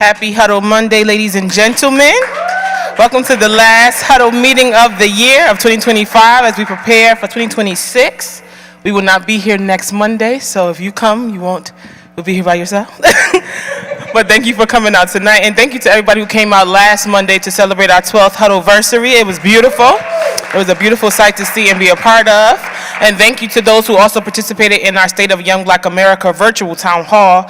Happy Huddle Monday, ladies and gentlemen. Welcome to the last Huddle meeting of the year of 2025 as we prepare for 2026. We will not be here next Monday, so if you come, you'll be here by yourself. But thank you for coming out tonight, and thank you to everybody who came out last Monday to celebrate our 12th Huddleversary. It was beautiful. It was a beautiful sight to see and be a part of. And thank you to those who also participated in our State of Young Black America virtual town hall.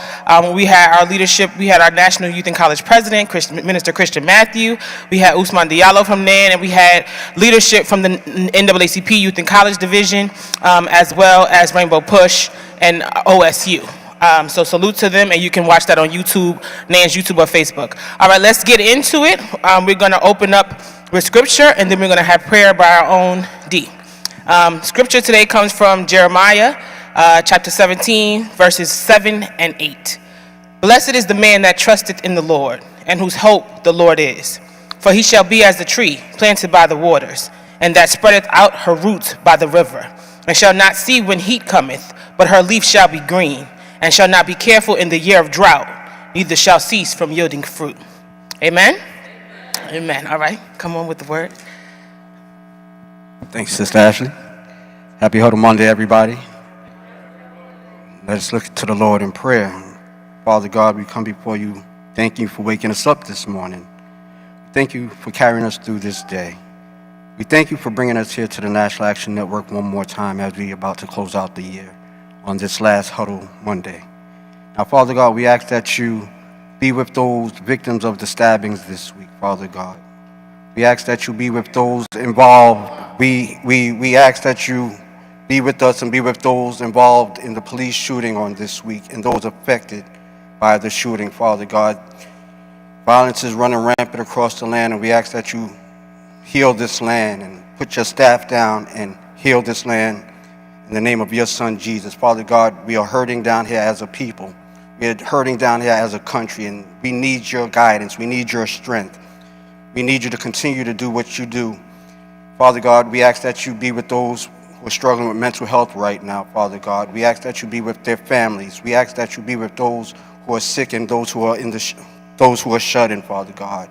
We had our leadership, we had our National Youth and College President, Minister Christian Matthew. We had Usman Diallo from NAN, and we had leadership from the NAACP Youth and College Division, as well as Rainbow Push and OSU. So salute to them, and you can watch that on YouTube, NAN's YouTube or Facebook. All right, let's get into it. We're going to open up with scripture, and then we're going to have prayer by our own D. Scripture today comes from Jeremiah chapter 17, verses 7 and 8. Blessed is the man that trusteth in the Lord, and whose hope the Lord is. For he shall be as the tree planted by the waters, and that spreadeth out her roots by the river, and shall not see when heat cometh, but her leaf shall be green, and shall not be careful in the year of drought, neither shall cease from yielding fruit. Amen? Amen. All right, come on with the word. Thanks, Sister Ashley. Happy Huddle Monday, everybody. Let us look to the Lord in prayer. Father God, we come before you. Thank you for waking us up this morning. Thank you for carrying us through this day. We thank you for bringing us here to the National Action Network one more time as we are about to close out the year on this last Huddle Monday. Now, Father God, we ask that you be with those victims of the stabbings this week, Father God. We ask that you be with those involved. We ask that you be with us and be with those involved in the police shooting on this week and those affected by the shooting, Father God. Violence is running rampant across the land, and we ask that you heal this land and put your staff down and heal this land in the name of your Son, Jesus. Father God, we are hurting down here as a people. We are hurting down here as a country, and we need your guidance. We need your strength. We need you to continue to do what you do. Father God, we ask that you be with those who are struggling with mental health right now, Father God. We ask that you be with their families. We ask that you be with those who are sick and those who are those who are shut in, Father God.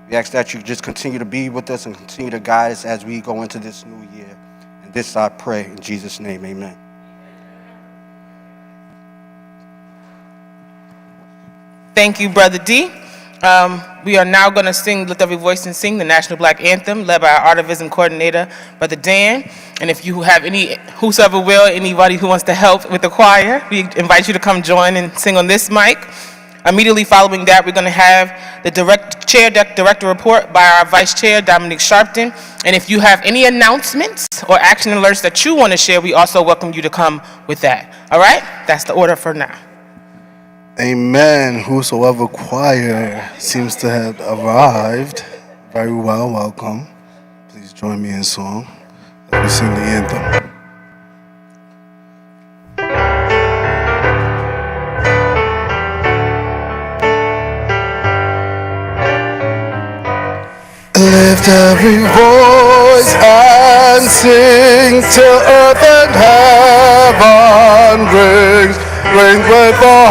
We ask that you just continue to be with us and continue to guide us as we go into this new year. And this I pray in Jesus' name, amen. Thank you, Brother D. We are now going to sing, lift every voice and sing the National Black Anthem, led by our Artivism Coordinator, Brother Dan. And if you have whosoever will, anybody who wants to help with the choir, we invite you to come join and sing on this mic. Immediately following that, we're going to have the director report by our Vice Chair, Dominique Sharpton. And if you have any announcements or action alerts that you want to share, we also welcome you to come with that. All right? That's the order for now. Amen. Whosoever choir seems to have arrived. Very well, welcome. Please join me in song as we sing the anthem. Lift every voice and sing till earth and heaven rings. Ring with the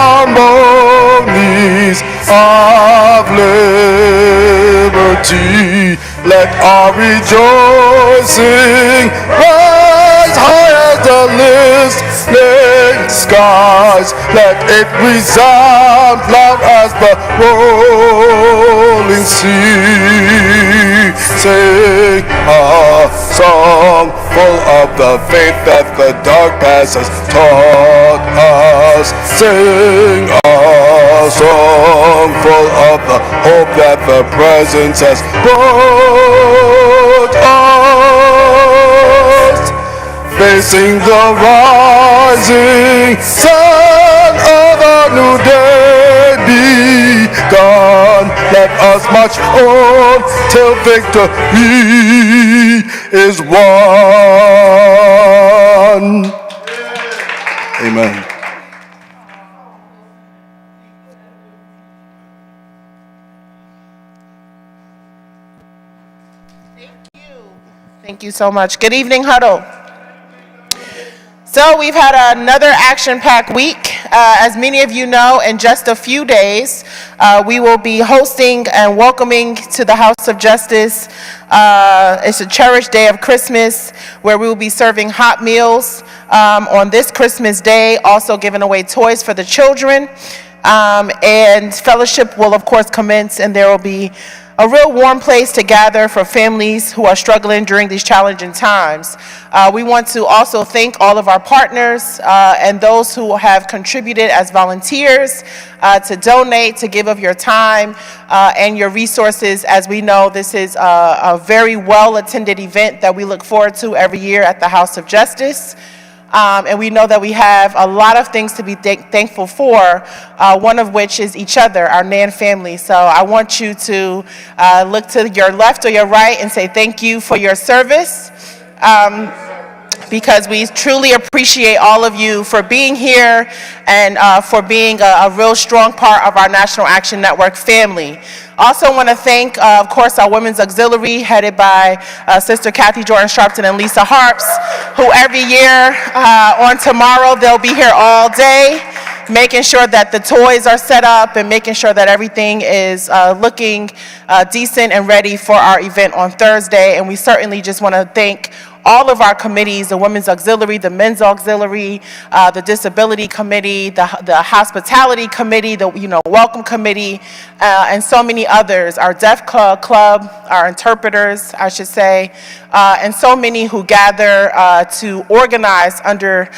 harmonies of liberty. Let our rejoicing rise high as the listening skies. Let it resound loud as the rolling sea. Sing a song full of the faith that the dark past has taught us. Sing a song full of the hope that the present has brought us. Facing the rising sun of a new day begun. Let us march on till victory is won. Amen. Thank you so much. Good evening, Huddle. So we've had another action-packed week. As many of you know, in just a few days, We will be hosting and welcoming to the House of Justice. It's a cherished day of Christmas where we will be serving hot meals on this Christmas day, also giving away toys for the children. And fellowship will, of course, commence, and there will be a real warm place to gather for families who are struggling during these challenging times. We want to also thank all of our partners and those who have contributed as volunteers to donate, to give of your time and your resources. As we know, this is a very well-attended event that we look forward to every year at the House of Justice. And we know that we have a lot of things to be thankful for, one of which is each other, our Nan family. So I want you to look to your left or your right and say thank you for your service, because we truly appreciate all of you for being here and for being a real strong part of our National Action Network family. Also want to thank, of course, our Women's Auxiliary, headed by Sister Kathy Jordan Sharpton and Lisa Harps, who every year on tomorrow, they'll be here all day, making sure that the toys are set up and making sure that everything is looking decent and ready for our event on Thursday. And we certainly just want to thank all of our committees, the Women's Auxiliary, the Men's Auxiliary, the Disability Committee, the Hospitality Committee, the Welcome Committee, and so many others, our Deaf Club, our interpreters, I should say, and so many who gather to organize under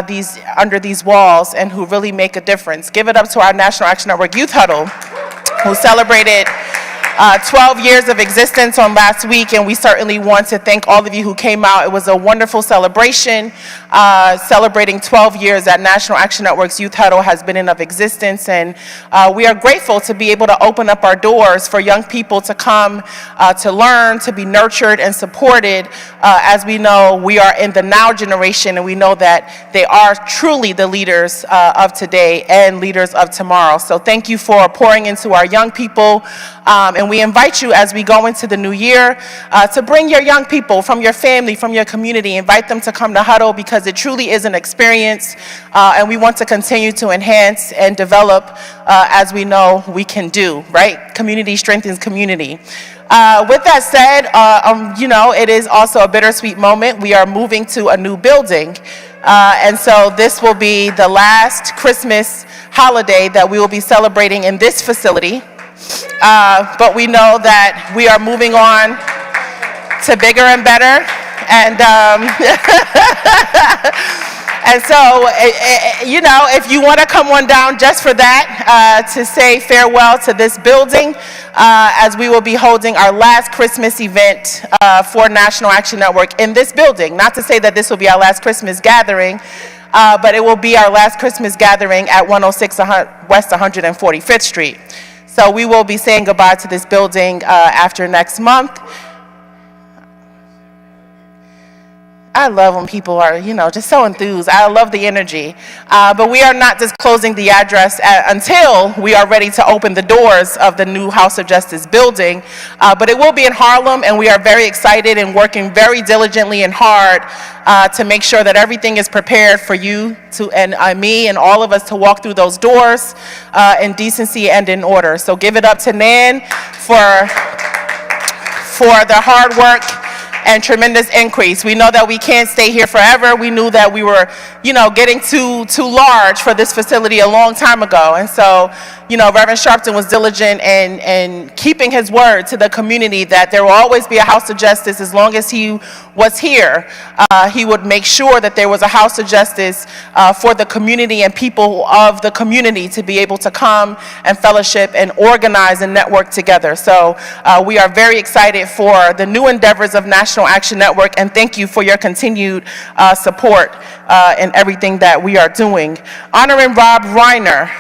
these walls and who really make a difference. Give it up to our National Action Network Youth Huddle, who celebrated 12 years of existence on last week, and we certainly want to thank all of you who came out. It was a wonderful celebration, celebrating 12 years that National Action Network's Youth Huddle has been in of existence, and we are grateful to be able to open up our doors for young people to come to learn, to be nurtured and supported. As we know, we are in the now generation, and we know that they are truly the leaders of today and leaders of tomorrow. So thank you for pouring into our young people, and we invite you as we go into the new year to bring your young people from your family, from your community, invite them to come to Huddle, because it truly is an experience, and we want to continue to enhance and develop as we know we can do, right? Community strengthens community. With that said, it is also a bittersweet moment. We are moving to a new building, and so this will be the last Christmas holiday that we will be celebrating in this facility. But we know that we are moving on to bigger and better, and and so, if you want to come on down just for that, to say farewell to this building, as we will be holding our last Christmas event for National Action Network in this building. Not to say that this will be our last Christmas gathering, but it will be our last Christmas gathering at 106 West 145th Street. So we will be saying goodbye to this building after next month. I love when people are, just so enthused. I love the energy. But we are not disclosing the address until we are ready to open the doors of the new House of Justice building. But it will be in Harlem, and we are very excited and working very diligently and hard to make sure that everything is prepared for you and me and all of us to walk through those doors in decency and in order. So give it up to Nan for the hard work and tremendous increase. We know that we can't stay here forever. We knew that we were, getting too large for this facility a long time ago. And so, Reverend Sharpton was diligent in keeping his word to the community that there will always be a House of Justice as long as he was here. He would make sure that there was a House of Justice for the community and people of the community to be able to come and fellowship and organize and network together. So we are very excited for the new endeavors of National Action Network, and thank you for your continued support in everything that we are doing. Honoring Rob Reiner.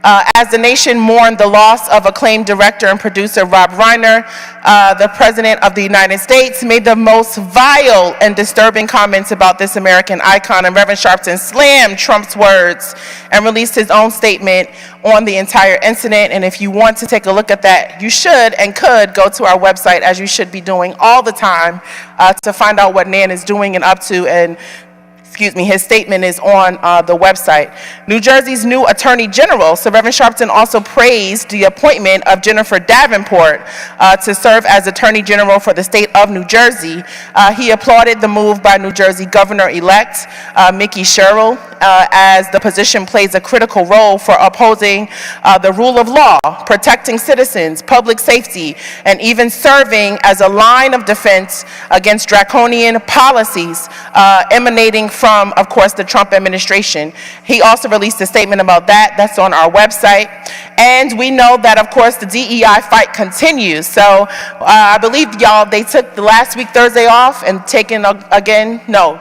As the nation mourned the loss of acclaimed director and producer Rob Reiner, the President of the United States made the most vile and disturbing comments about this American icon, and Reverend Sharpton slammed Trump's words and released his own statement on the entire incident. And if you want to take a look at that, you should and could go to our website, as you should be doing all the time, to find out what Nan is doing and up to, and His statement is on the website. New Jersey's new Attorney General, so Reverend Sharpton also praised the appointment of Jennifer Davenport to serve as Attorney General for the state of New Jersey. He applauded the move by New Jersey Governor-elect Mickey Sherrill, as the position plays a critical role for upholding the rule of law, protecting citizens, public safety, and even serving as a line of defense against draconian policies emanating from, of course, the Trump administration. He also released a statement about that. That's on our website. And we know that, of course, the DEI fight continues. So I believe, y'all, they took the last week Thursday off and taken again, no,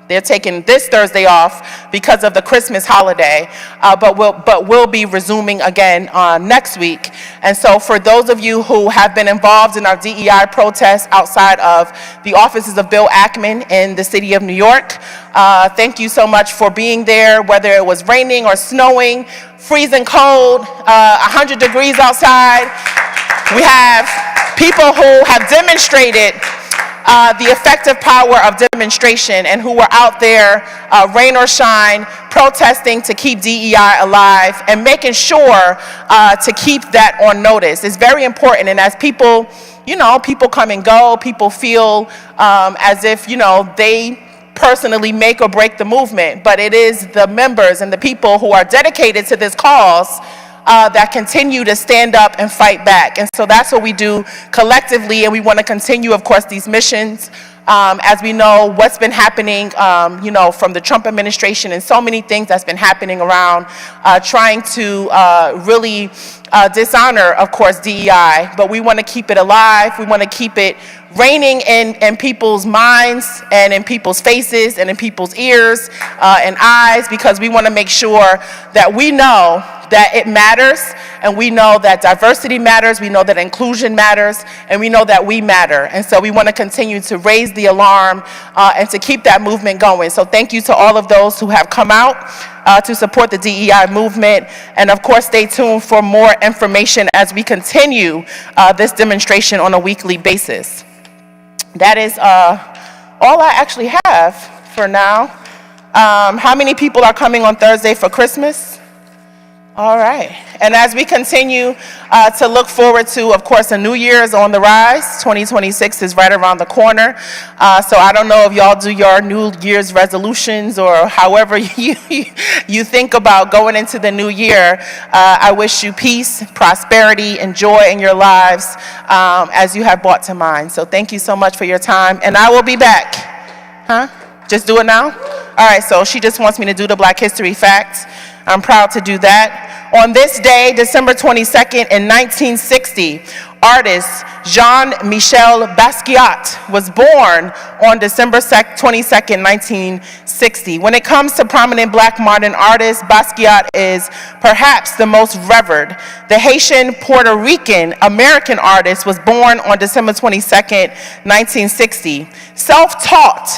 they're taking this Thursday off because of the Christmas holiday, but we'll be resuming again next week. And so for those of you who have been involved in our DEI protests outside of the offices of Bill Ackman in the city of New York, thank you so much for being there, whether it was raining or snowing, freezing cold, 100 degrees outside. We have people who have demonstrated the effective power of demonstration and who were out there, rain or shine, protesting to keep DEI alive and making sure to keep that on notice. It's very important. And as people, people come and go, people feel as if, they personally make or break the movement, but it is the members and the people who are dedicated to this cause that continue to stand up and fight back. And so that's what we do collectively, and we want to continue, of course, these missions. As we know what's been happening, from the Trump administration and so many things that's been happening around trying to really dishonor, of course, DEI, but we want to keep it alive. We want to keep it reigning in people's minds and in people's faces and in people's ears and eyes, because we want to make sure that we know that it matters, and we know that diversity matters, we know that inclusion matters, and we know that we matter. And so we want to continue to raise the alarm and to keep that movement going. So thank you to all of those who have come out to support the DEI movement. And of course, stay tuned for more information as we continue this demonstration on a weekly basis. That is all I actually have for now. How many people are coming on Thursday for Christmas? All right. And as we continue to look forward to, of course, a new year is on the rise. 2026 is right around the corner. So I don't know if y'all do your New Year's resolutions or however you think about going into the new year. I wish you peace, prosperity, and joy in your lives as you have brought to mind. So thank you so much for your time. And I will be back. Huh? Just do it now? All right, so she just wants me to do the Black History facts. I'm proud to do that. On this day, December 22nd in 1960, artist Jean-Michel Basquiat was born on December 22nd, 1960. When it comes to prominent Black modern artists, Basquiat is perhaps the most revered. The Haitian Puerto Rican American artist was born on December 22nd, 1960. Self-taught,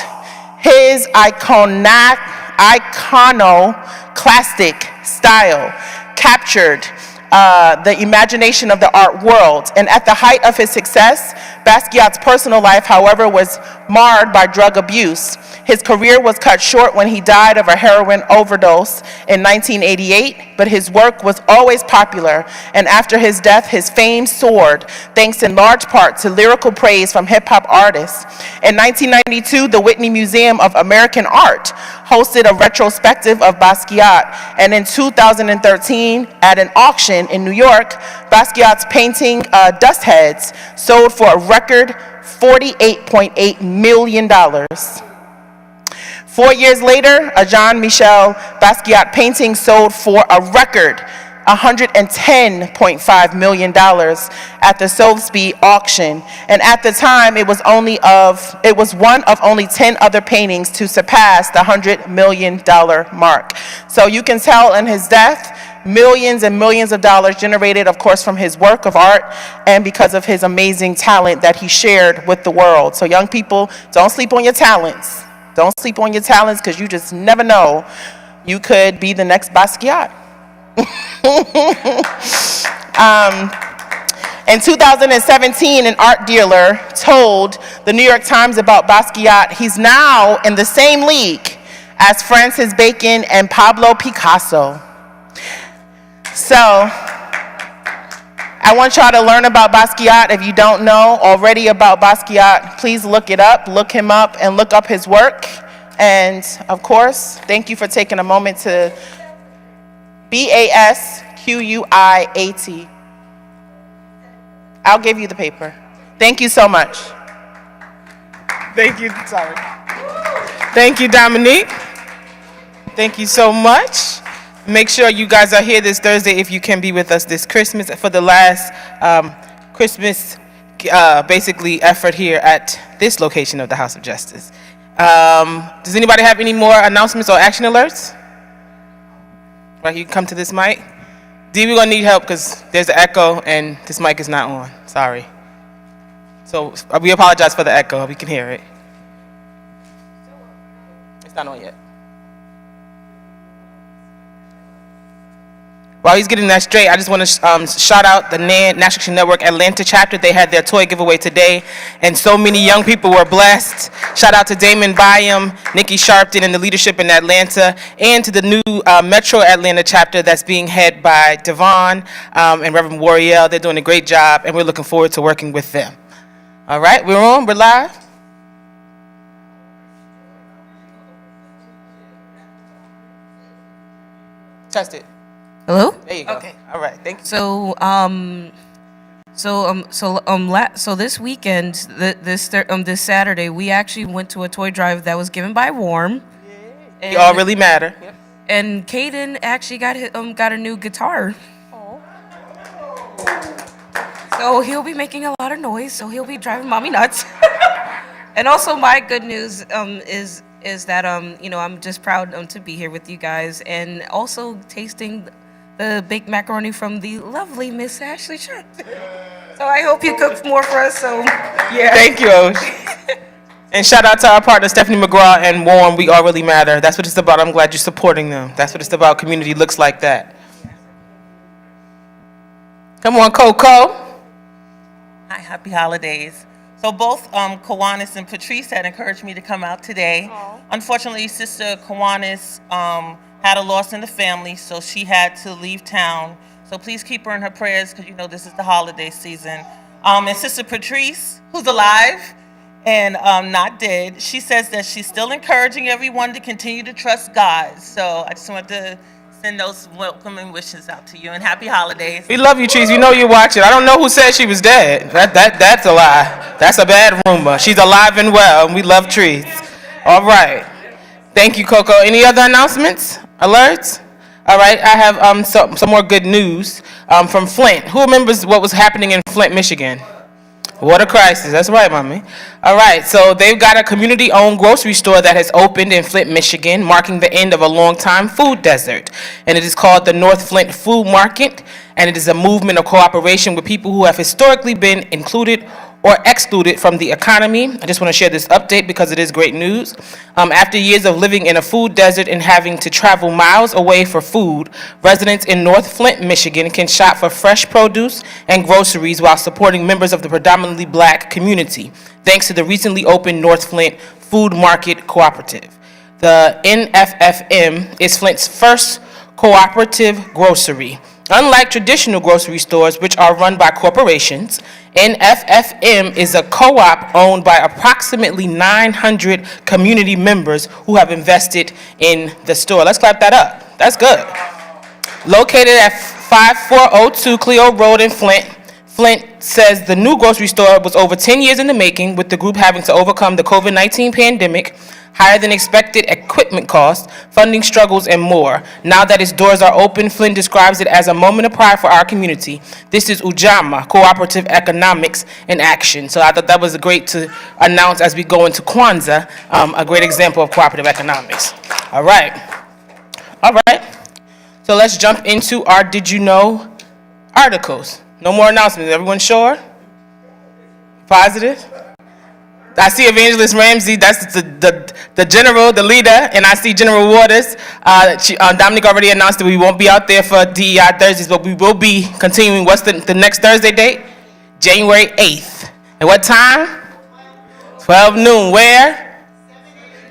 his iconoclastic style captured the imagination of the art world. And at the height of his success, Basquiat's personal life, however, was marred by drug abuse. His career was cut short when he died of a heroin overdose in 1988, but his work was always popular, and after his death, his fame soared, thanks in large part to lyrical praise from hip-hop artists. In 1992, the Whitney Museum of American Art hosted a retrospective of Basquiat, and in 2013, at an auction in New York, Basquiat's painting, Dust Heads, sold for a record $48.8 million. 4 years later, a Jean-Michel Basquiat painting sold for a record $110.5 million at the Sotheby's auction. And at the time, it was one of only 10 other paintings to surpass the $100 million mark. So you can tell in his death, millions and millions of dollars generated, of course, from his work of art and because of his amazing talent that he shared with the world. So young people, don't sleep on your talents. Don't sleep on your talents, because you just never know. You could be the next Basquiat. In 2017, an art dealer told the New York Times about Basquiat, he's now in the same league as Francis Bacon and Pablo Picasso. So, I want y'all to learn about Basquiat. If you don't know already about Basquiat, please look it up, look him up, and look up his work. And of course, thank you for taking a moment to Basquiat. I'll give you the paper. Thank you so much. Thank you, sorry. Thank you, Dominique. Thank you so much. Make sure you guys are here this Thursday if you can be with us this Christmas for the last Christmas basically effort here at this location of the House of Justice. Does anybody have any more announcements or action alerts? Right, you can come to this mic. Dee, we're gonna need help because there's an echo and this mic is not on. Sorry. So we apologize for the echo. We can hear it. It's not on yet. While he's getting that straight, I just want to shout out the Nan National Action Network Atlanta chapter. They had their toy giveaway today, and so many young people were blessed. Shout out to Damon Byam, Nikki Sharpton, and the leadership in Atlanta, and to the new Metro Atlanta chapter that's being head by Devon and Reverend Wariel. They're doing a great job, and we're looking forward to working with them. All right, we're on, we're live. Test it. Hello? There you go. Okay. All right. Thank you. So this weekend, this Saturday, we actually went to a toy drive that was given by Warm. You all really matter. Yep. And Caden actually got a new guitar. Oh. So he'll be making a lot of noise. So he'll be driving mommy nuts. And also, my good news is that I'm just proud to be here with you guys and also tasting the baked macaroni from the lovely Miss Ashley Sharp. So I hope you cook more for us. So yeah. Thank you, Osh. And shout out to our partner Stephanie McGraw and Warm. We all really matter. That's what it's about. I'm glad you're supporting them. That's what it's about. Community looks like that. Come on, Coco. Hi, happy holidays. So both Kiwanis and Patrice had encouraged me to come out today. Aww. Unfortunately, Sister Kiwanis had a loss in the family, so she had to leave town. So please keep her in her prayers because you know this is the holiday season. And Sister Patrice, who's alive and not dead, she says that she's still encouraging everyone to continue to trust God. So I just wanted to send those welcoming wishes out to you and happy holidays. We love you, Trees. We know you're watching. I don't know who said she was dead. That's a lie. That's a bad rumor. She's alive and well, and we love Trees. All right. Thank you, Coco. Any other announcements? Alerts? All right. I have some more good news from Flint. Who remembers what was happening in Flint, Michigan? Water crisis. That's right, mommy. All right. So they've got a community-owned grocery store that has opened in Flint, Michigan, marking the end of a long-time food desert. And it is called the North Flint Food Market, and it is a movement of cooperation with people who have historically been included or excluded from the economy. I just want to share this update because it is great news. After years of living in a food desert and having to travel miles away for food, residents in North Flint, Michigan can shop for fresh produce and groceries while supporting members of the predominantly Black community, thanks to the recently opened North Flint Food Market Cooperative. The NFFM is Flint's first cooperative grocery. Unlike traditional grocery stores, which are run by corporations, NFFM is a co-op owned by approximately 900 community members who have invested in the store. Let's clap that up. That's good. Located at 5402 Cleo Road in Flint, Flint says the new grocery store was over 10 years in the making, with the group having to overcome the COVID-19 pandemic, higher than expected equipment costs, funding struggles, and more. Now that its doors are open, Flynn describes it as a moment of pride for our community. This is Ujamaa, Cooperative Economics in Action. So I thought that was great to announce as we go into Kwanzaa, a great example of cooperative economics. All right. So let's jump into our Did You Know articles. No more announcements. Everyone sure? Positive? I see Evangelist Ramsey, that's the general, the leader, and I see General Waters. Dominic already announced that we won't be out there for DEI Thursdays, but we will be continuing. What's the next Thursday date? January 8th. At what time? 12 noon. Where?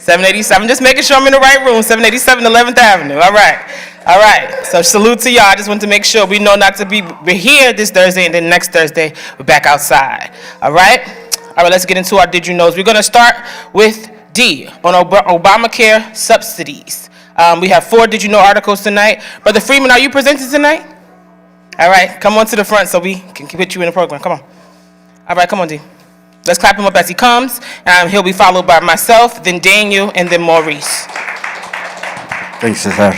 787. Just making sure I'm in the right room. 787 11th Avenue. All right. All right. So salute to y'all. I just want to make sure we know not to be. We're here this Thursday, and then next Thursday we're back outside. All right. All right. Let's get into our Did You Knows. We're going to start with D on Obamacare subsidies. We have 4 Did You Know articles tonight. Brother Freeman, are you presenting tonight? All right. Come on to the front so we can put you in the program. Come on. All right. Come on, D. Let's clap him up as he comes. He'll be followed by myself, then Daniel, and then Maurice. Thanks, Sister.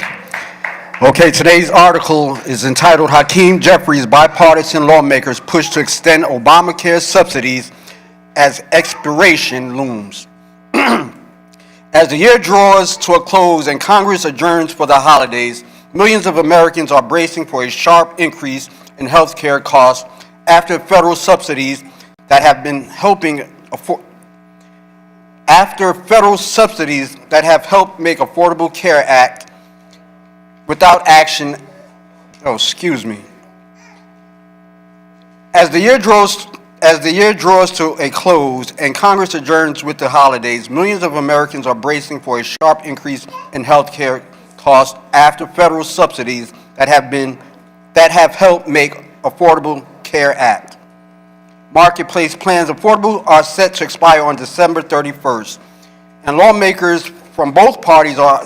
Okay, today's article is entitled Hakeem Jeffries Bipartisan Lawmakers Push to Extend Obamacare Subsidies as Expiration Looms. As the year draws to a close and Congress adjourns for the holidays, millions of Americans are bracing for a sharp increase in health care costs after federal subsidies that have helped make Affordable Care Act without action. As the year draws to a close and Congress adjourns with the holidays, millions of Americans are bracing for a sharp increase in health care costs after federal subsidies that have helped make Affordable Care Act. Marketplace plans affordable are set to expire on December 31st, and lawmakers from both parties are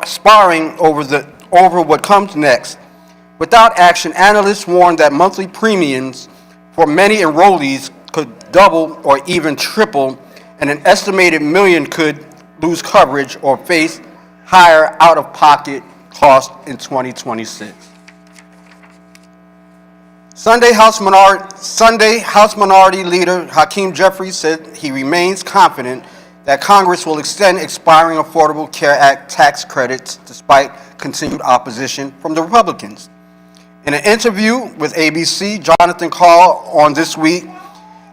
sparring over what comes next. Without action, analysts warn that monthly premiums for many enrollees could double or even triple, and an estimated million could lose coverage or face higher out-of-pocket costs in 2026. Sunday House Minority Leader Hakeem Jeffries said he remains confident that Congress will extend expiring Affordable Care Act tax credits despite continued opposition from the Republicans. In an interview with ABC, Jonathan Call on This Week,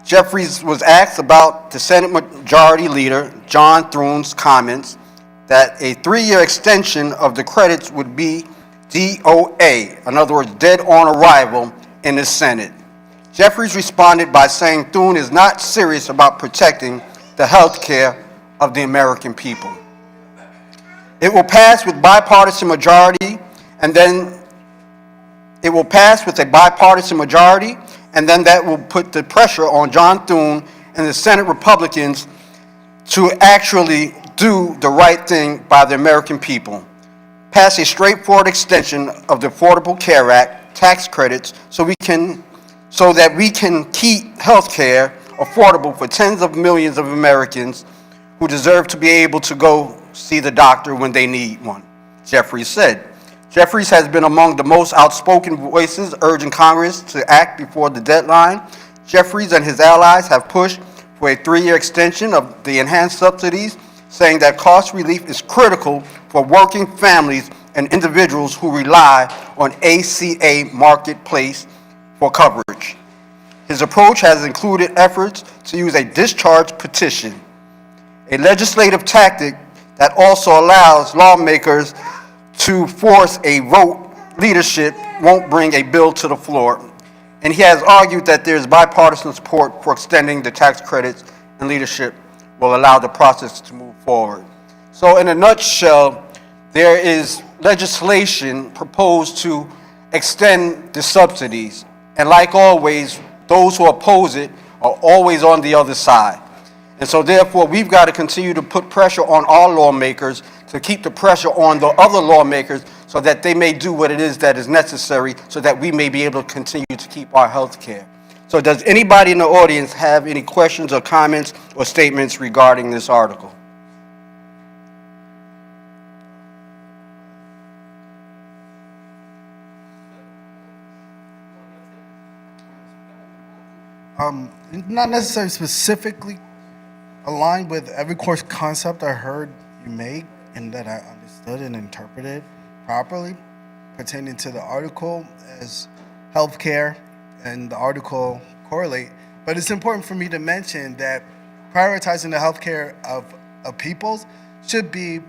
Jeffries was asked about the Senate Majority Leader John Throne's comments that a 3-year extension of the credits would be DOA, in other words, dead on arrival, in the Senate. Jeffries responded by saying Thune is not serious about protecting the health care of the American people. It will pass with bipartisan majority, and then that will put the pressure on John Thune and the Senate Republicans to actually do the right thing by the American people. Pass a straightforward extension of the Affordable Care Act tax credits so that we can keep health care affordable for tens of millions of Americans who deserve to be able to go see the doctor when they need one, Jeffries said. Jeffries has been among the most outspoken voices urging Congress to act before the deadline. Jeffries and his allies have pushed for a 3-year extension of the enhanced subsidies, saying that cost relief is critical for working families and individuals who rely on ACA Marketplace for coverage. His approach has included efforts to use a discharge petition, a legislative tactic that also allows lawmakers to force a vote. Leadership won't bring a bill to the floor. And he has argued that there is bipartisan support for extending the tax credits, and leadership will allow the process to move forward. So in a nutshell, there is legislation proposed to extend the subsidies. And like always, those who oppose it are always on the other side. And so therefore, we've got to continue to put pressure on our lawmakers to keep the pressure on the other lawmakers so that they may do what it is that is necessary so that we may be able to continue to keep our health care. So does anybody in the audience have any questions or comments or statements regarding this article? Not necessarily specifically aligned with every course concept I heard you make and that I understood and interpreted properly pertaining to the article as healthcare and the article correlate. But it's important for me to mention that prioritizing the healthcare of peoples should be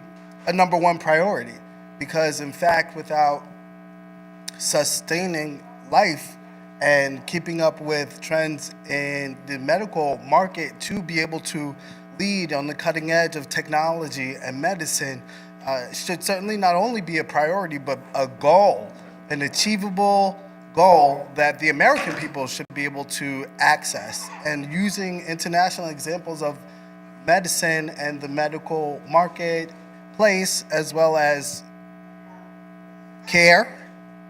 a number one priority, because in fact, without sustaining life and keeping up with trends in the medical market to be able to lead on the cutting edge of technology and medicine should certainly not only be a priority, but a goal, an achievable goal that the American people should be able to access. And using international examples of medicine and the medical marketplace, as well as care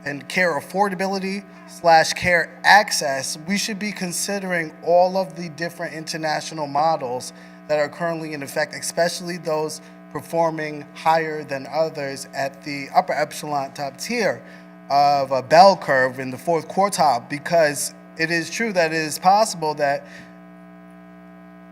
and care affordability / care access, we should be considering all of the different international models that are currently in effect, especially those performing higher than others at the upper echelon top tier of a bell curve in the fourth quartile, because it is true that it is possible that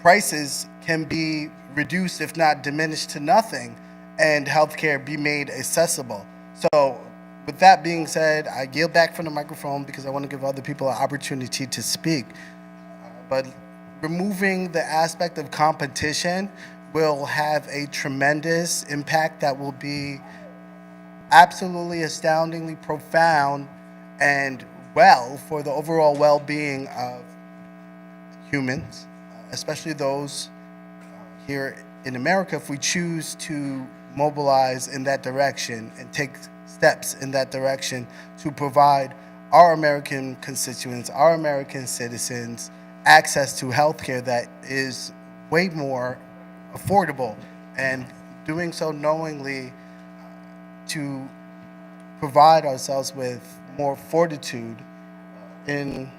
prices can be reduced, if not diminished to nothing, and healthcare be made accessible. So with that being said, I yield back from the microphone because I want to give other people an opportunity to speak. But removing the aspect of competition will have a tremendous impact that will be absolutely astoundingly profound and well for the overall well-being of humans, especially those here in America, if we choose to mobilize in that direction and take steps in that direction to provide our American constituents, our American citizens, access to healthcare that is way more affordable, and doing so knowingly to provide ourselves with more fortitude in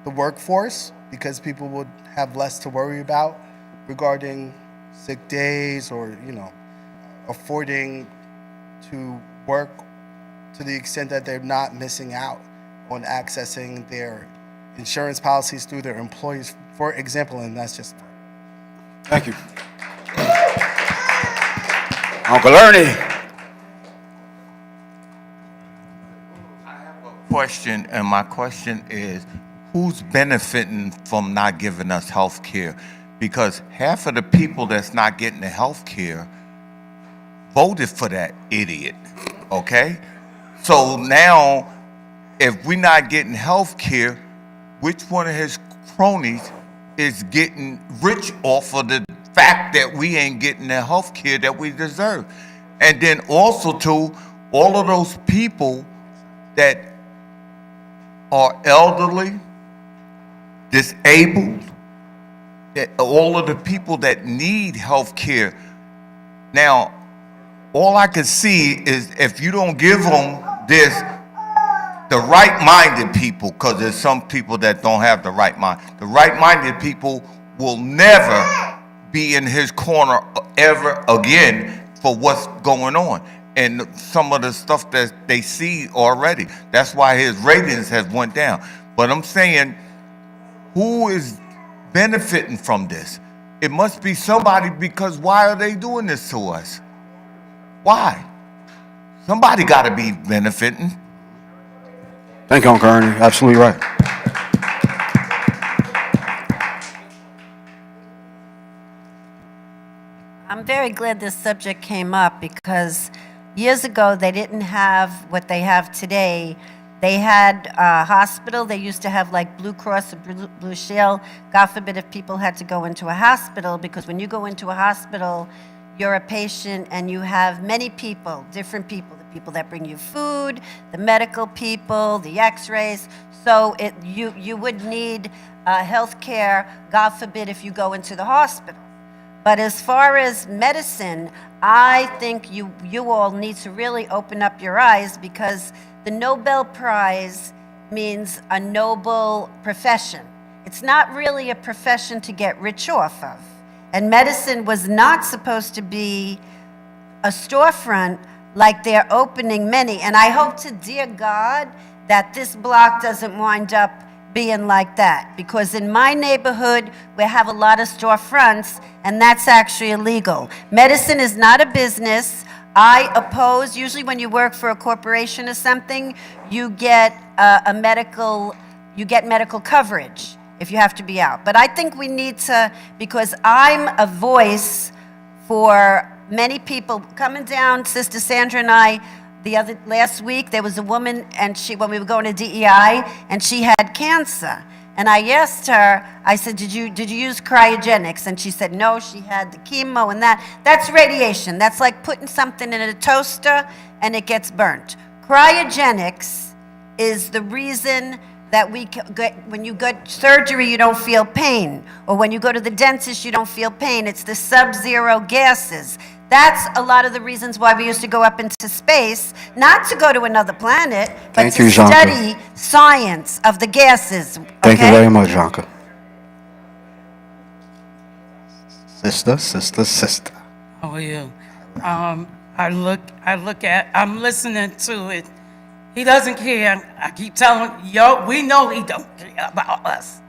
the workforce, because people would have less to worry about regarding sick days or, affording to work to the extent that they're not missing out on accessing their insurance policies through their employees, for example, and that's just. Thank you. Uncle Ernie. Question, and my question is, who's benefiting from not giving us health care? Because half of the people that's not getting the health care voted for that idiot, okay? So now, if we're not getting health care, which one of his cronies is getting rich off of the fact that we ain't getting the health care that we deserve? And then also, too, all of those people that are elderly, disabled, all of the people that need health care. Now, all I can see is if you don't give them this, the right-minded people, because there's some people that don't have the right mind, the right-minded people will never be in his corner ever again for what's going on. And some of the stuff that they see already. That's why his ratings have went down. But I'm saying, who is benefiting from this? It must be somebody, because why are they doing this to us? Why? Somebody got to be benefiting. Thank you, Uncle Ernie. Absolutely right. I'm very glad this subject came up, because years ago they didn't have what they have today. They had a hospital. They used to have like Blue Cross or Blue Shield. God forbid if people had to go into a hospital, because when you go into a hospital, you're a patient and you have many people, different people, the people that bring you food, the medical people, the x-rays. So you would need health care, God forbid, if you go into the hospital. But as far as medicine, I think you all need to really open up your eyes, because the Nobel Prize means a noble profession. It's not really a profession to get rich off of. And medicine was not supposed to be a storefront like they're opening many. And I hope to dear God that this block doesn't wind up being like that, because in my neighborhood we have a lot of storefronts, and that's actually illegal. Medicine is not a business. I oppose, usually when you work for a corporation or something, you get medical coverage if you have to be out. But I think we need to, because I'm a voice for many people coming down. Sister Sandra and I, last week, there was a woman, and when we were going to DEI, and she had cancer. And I asked her, I said, did you use cryogenics? And she said, no, she had the chemo and that. That's radiation. That's like putting something in a toaster and it gets burnt. Cryogenics is the reason that when you get surgery, you don't feel pain. Or when you go to the dentist, you don't feel pain. It's the sub-zero gases. That's a lot of the reasons why we used to go up into space, not to go to another planet, but Thank to you, Jeanka. study science of the gases. Thank you okay? very much, Jeanka. Sister. How are you? I'm listening to it. He doesn't care. I keep telling we know he don't care about us.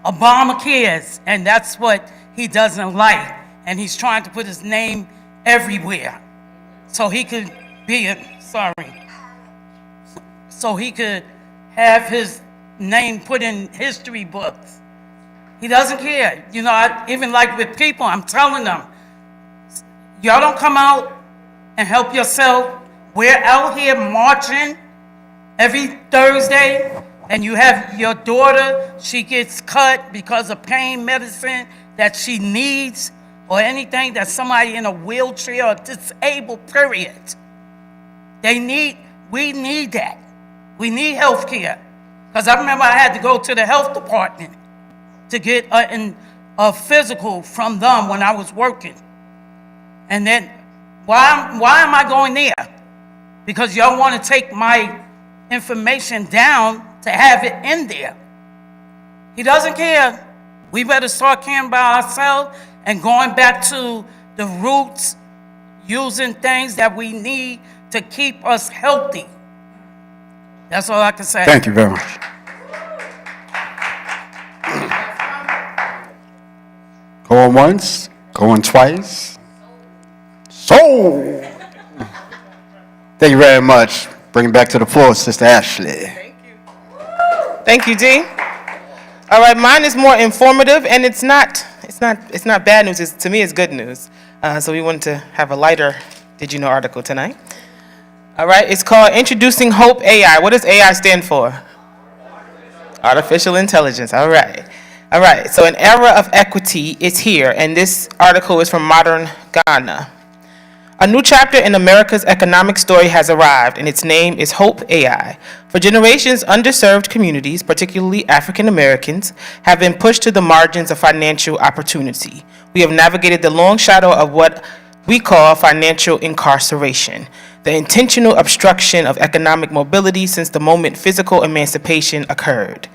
Obama cares, and that's what he doesn't like. And he's trying to put his name everywhere, so he could so he could have his name put in history books. He doesn't care. You know, even like with people, I'm telling them, y'all don't come out and help yourself. We're out here marching every Thursday, and you have your daughter, she gets cut because of pain medicine that she needs, or anything that somebody in a wheelchair or disabled, period. We need that. We need health care. Because I remember I had to go to the health department to get a physical from them when I was working. And then, why am I going there? Because y'all want to take my information down to have it in there. He doesn't care. We better start caring about ourselves and going back to the roots, using things that we need to keep us healthy. That's all I can say. Thank you very much. Going once, going twice. So, thank you very much. Bring it back to the floor, Sister Ashley. Thank you, D. All right, mine is more informative, and it's not bad news. To me, it's good news. So we wanted to have a lighter Did You Know article tonight. All right, it's called Introducing Hope AI. What does AI stand for? Artificial intelligence. All right. All right, so an era of equity is here, and this article is from Modern Ghana. A new chapter in America's economic story has arrived, and its name is Hope AI. For generations, underserved communities, particularly African Americans, have been pushed to the margins of financial opportunity. We have navigated the long shadow of what we call financial incarceration, the intentional obstruction of economic mobility since the moment physical emancipation occurred.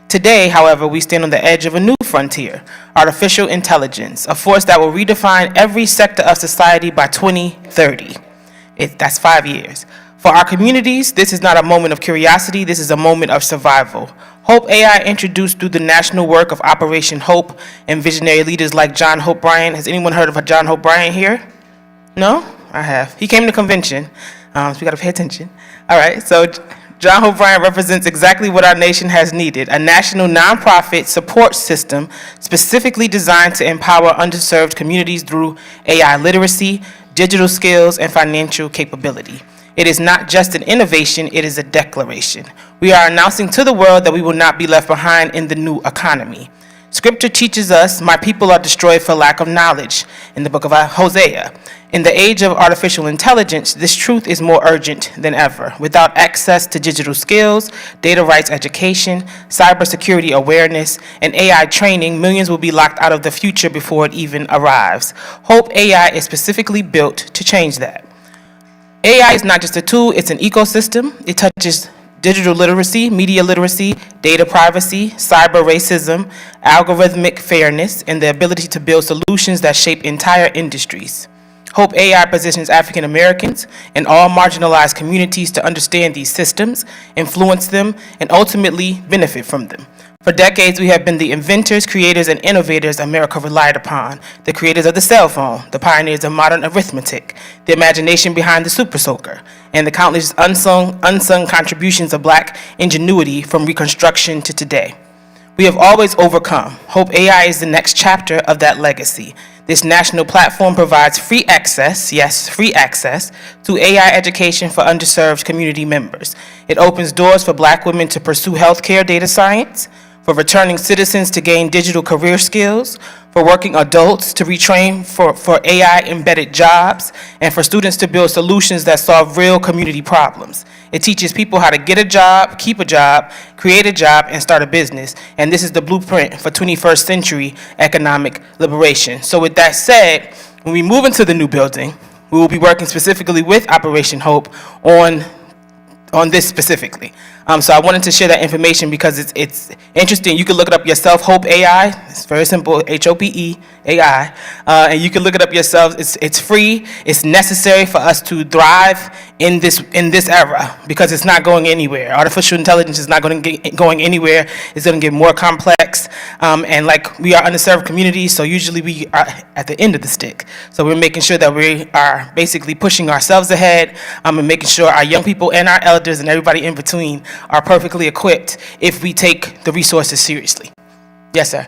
Today, however, we stand on the edge of a new frontier, artificial intelligence, a force that will redefine every sector of society by 2030. That's 5 years. For our communities, this is not a moment of curiosity, this is a moment of survival. Hope AI, introduced through the national work of Operation Hope and visionary leaders like John Hope Bryant. Has anyone heard of John Hope Bryant here? No? I have. He came to convention, so we gotta pay attention. All right, so John Hope Bryant represents exactly what our nation has needed, a national nonprofit support system specifically designed to empower underserved communities through AI literacy, digital skills, and financial capability. It is not just an innovation, it is a declaration. We are announcing to the world that we will not be left behind in the new economy. Scripture teaches us, my people are destroyed for lack of knowledge, in the book of Hosea. In the age of artificial intelligence, this truth is more urgent than ever. Without access to digital skills, data rights education, cybersecurity awareness, and AI training, millions will be locked out of the future before it even arrives. Hope AI is specifically built to change that. AI is not just a tool, it's an ecosystem. It touches digital literacy, media literacy, data privacy, cyber racism, algorithmic fairness, and the ability to build solutions that shape entire industries. Hope AI positions African Americans and all marginalized communities to understand these systems, influence them, and ultimately benefit from them. For decades, we have been the inventors, creators, and innovators America relied upon, the creators of the cell phone, the pioneers of modern arithmetic, the imagination behind the super soaker, and the countless unsung contributions of Black ingenuity from Reconstruction to today. We have always overcome. Hope AI is the next chapter of that legacy. This national platform provides free access, yes, free access, to AI education for underserved community members. It opens doors for Black women to pursue healthcare, data science, for returning citizens to gain digital career skills, for working adults to retrain for AI-embedded jobs, and for students to build solutions that solve real community problems. It teaches people how to get a job, keep a job, create a job, and start a business. And this is the blueprint for 21st century economic liberation. So with that said, when we move into the new building, we will be working specifically with Operation Hope on this specifically. So I wanted to share that information because it's interesting. You can look it up yourself, Hope AI. It's very simple, HOPE AI. And you can look it up yourself. It's free. It's necessary for us to thrive in this era because it's not going anywhere. Artificial intelligence is not going anywhere. It's going to get more complex. And like we are underserved communities, so usually we are at the end of the stick. So we're making sure that we are basically pushing ourselves ahead and making sure our young people and our elders and everybody in between are perfectly equipped if we take the resources seriously. Yes, sir.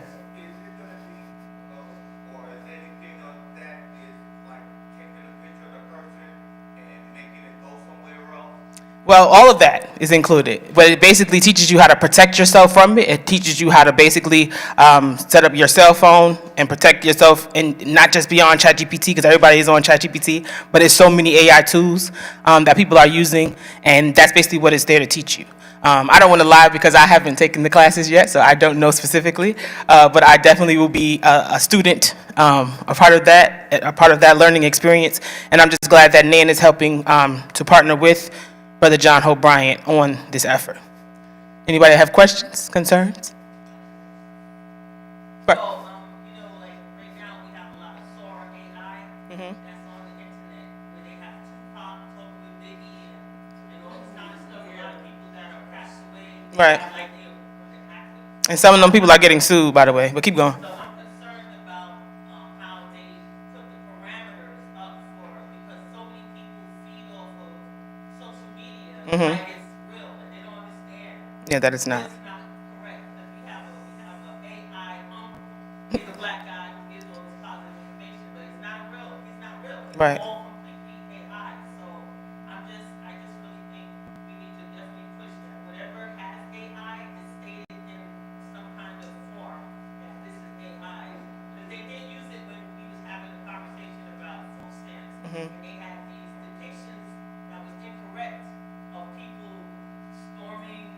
Well, all of that is included, but it basically teaches you how to protect yourself from it. It teaches you how to basically set up your cell phone and protect yourself, and not just beyond ChatGPT, because everybody is on ChatGPT, but there's so many AI tools that people are using, and that's basically what it's there to teach you. I don't want to lie because I haven't taken the classes yet, so I don't know specifically, but I definitely will be a student, a part of that learning experience, and I'm just glad that Nan is helping to partner with Brother John Hope Bryant on this effort. Anybody have questions, concerns? Right. So, like right now we have a lot of Sora AI that's on the internet where they have talk with Biggie and all this kind of stuff. A lot of people that are passed away. Right. Like they're active. And some of them people are getting sued, by the way, but keep going. So I'm concerned about how they put the parameters up for, because so many people feed off of social media like it's real and they don't understand. Yeah, that is not. It's not correct because we have a AI uncle. He's a black guy who gives all this positive information, but it's not real. He's not real. It's Right. all completely AI. So I just really think we need to definitely push that. Whatever has AI is stated in some kind of form that this is AI. Because they did use it when we was having a conversation about food stamps. And they had these depictions that was incorrect of people storming,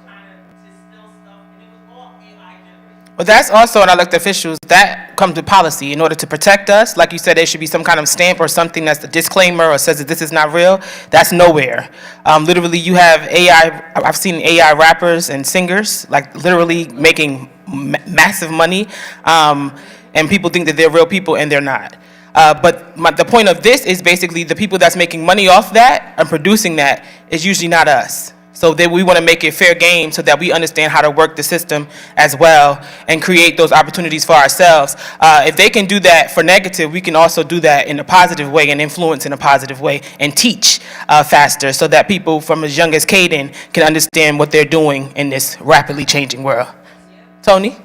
trying to steal stuff, and it was all AI generated. Well, that's also on elected officials. That comes with policy. In order to protect us, like you said, there should be some kind of stamp or something that's a disclaimer or says that this is not real. That's nowhere. Literally, you have AI. I've seen AI rappers and singers, like literally making massive money, and people think that they're real people, and they're not. But the point of this is basically the people that's making money off that and producing that is usually not us. So that we want to make it fair game so that we understand how to work the system as well and create those opportunities for ourselves. If they can do that for negative, we can also do that in a positive way and influence in a positive way and teach faster so that people from as young as Caden can understand what they're doing in this rapidly changing world. Tony?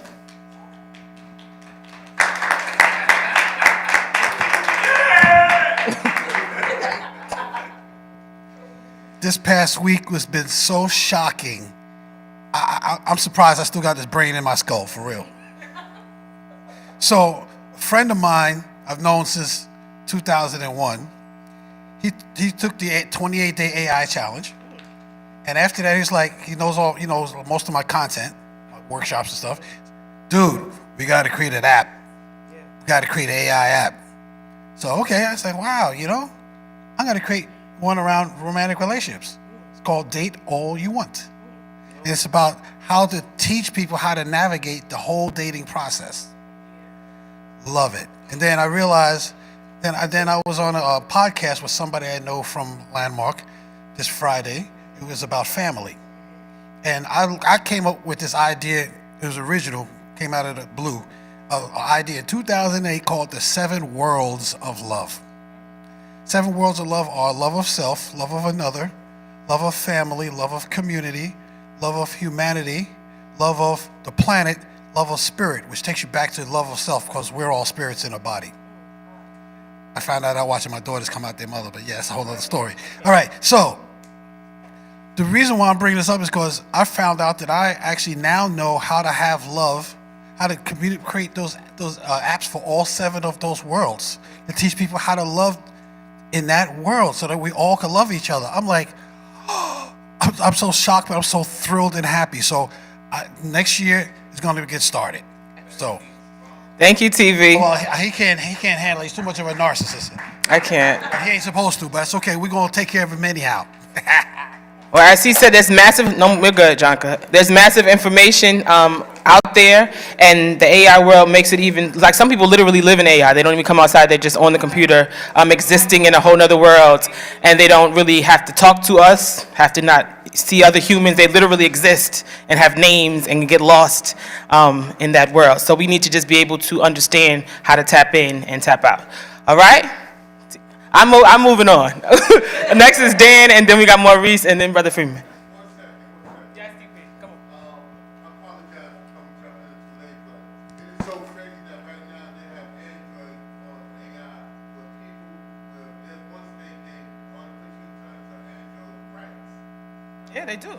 This past week has been so shocking. I'm surprised I still got this brain in my skull, for real. So, a friend of mine I've known since 2001, he took the 28-day AI challenge, and after that he's like, he knows most of my content, my workshops and stuff. Dude, we got to create an app. We got to create an AI app. So okay, I was like, wow, I'm gonna create one around romantic relationships. It's called Date All You Want. And it's about how to teach people how to navigate the whole dating process. Love it. And then I realized, then I was on a podcast with somebody I know from Landmark this Friday. It was about family. And I came up with this idea, it was original, came out of the blue, an idea in 2008 called the 7 Worlds of Love. 7 worlds of love are love of self, love of another, love of family, love of community, love of humanity, love of the planet, love of spirit, which takes you back to love of self because we're all spirits in a body. I found out watching my daughters come out their mother, but yeah, it's a whole other story. All right, so The reason why I'm bringing this up is because I found out that I actually now know how to have love, how to create those apps for all 7 of those worlds, to teach people how to love in that world so that we all can love each other. I'm like, I'm so shocked, but I'm so thrilled and happy. So next year is going to get started. So Thank you, TV. well, he can't handle it. He's too much of a narcissist. I can't. He ain't supposed to, but it's okay. We're going to take care of him anyhow. Well, as he said, there's massive, no, we're good, Jonka. There's massive information out there, and the AI world makes it even, like some people literally live in AI. They don't even come outside, they're just on the computer, existing in a whole nother world, and they don't really have to talk to us, have to not see other humans. They literally exist and have names and get lost in that world. So we need to just be able to understand how to tap in and tap out. All right? I'm moving on. Next is Dan, and then we got Maurice, and then Brother Freeman. Yeah, they do.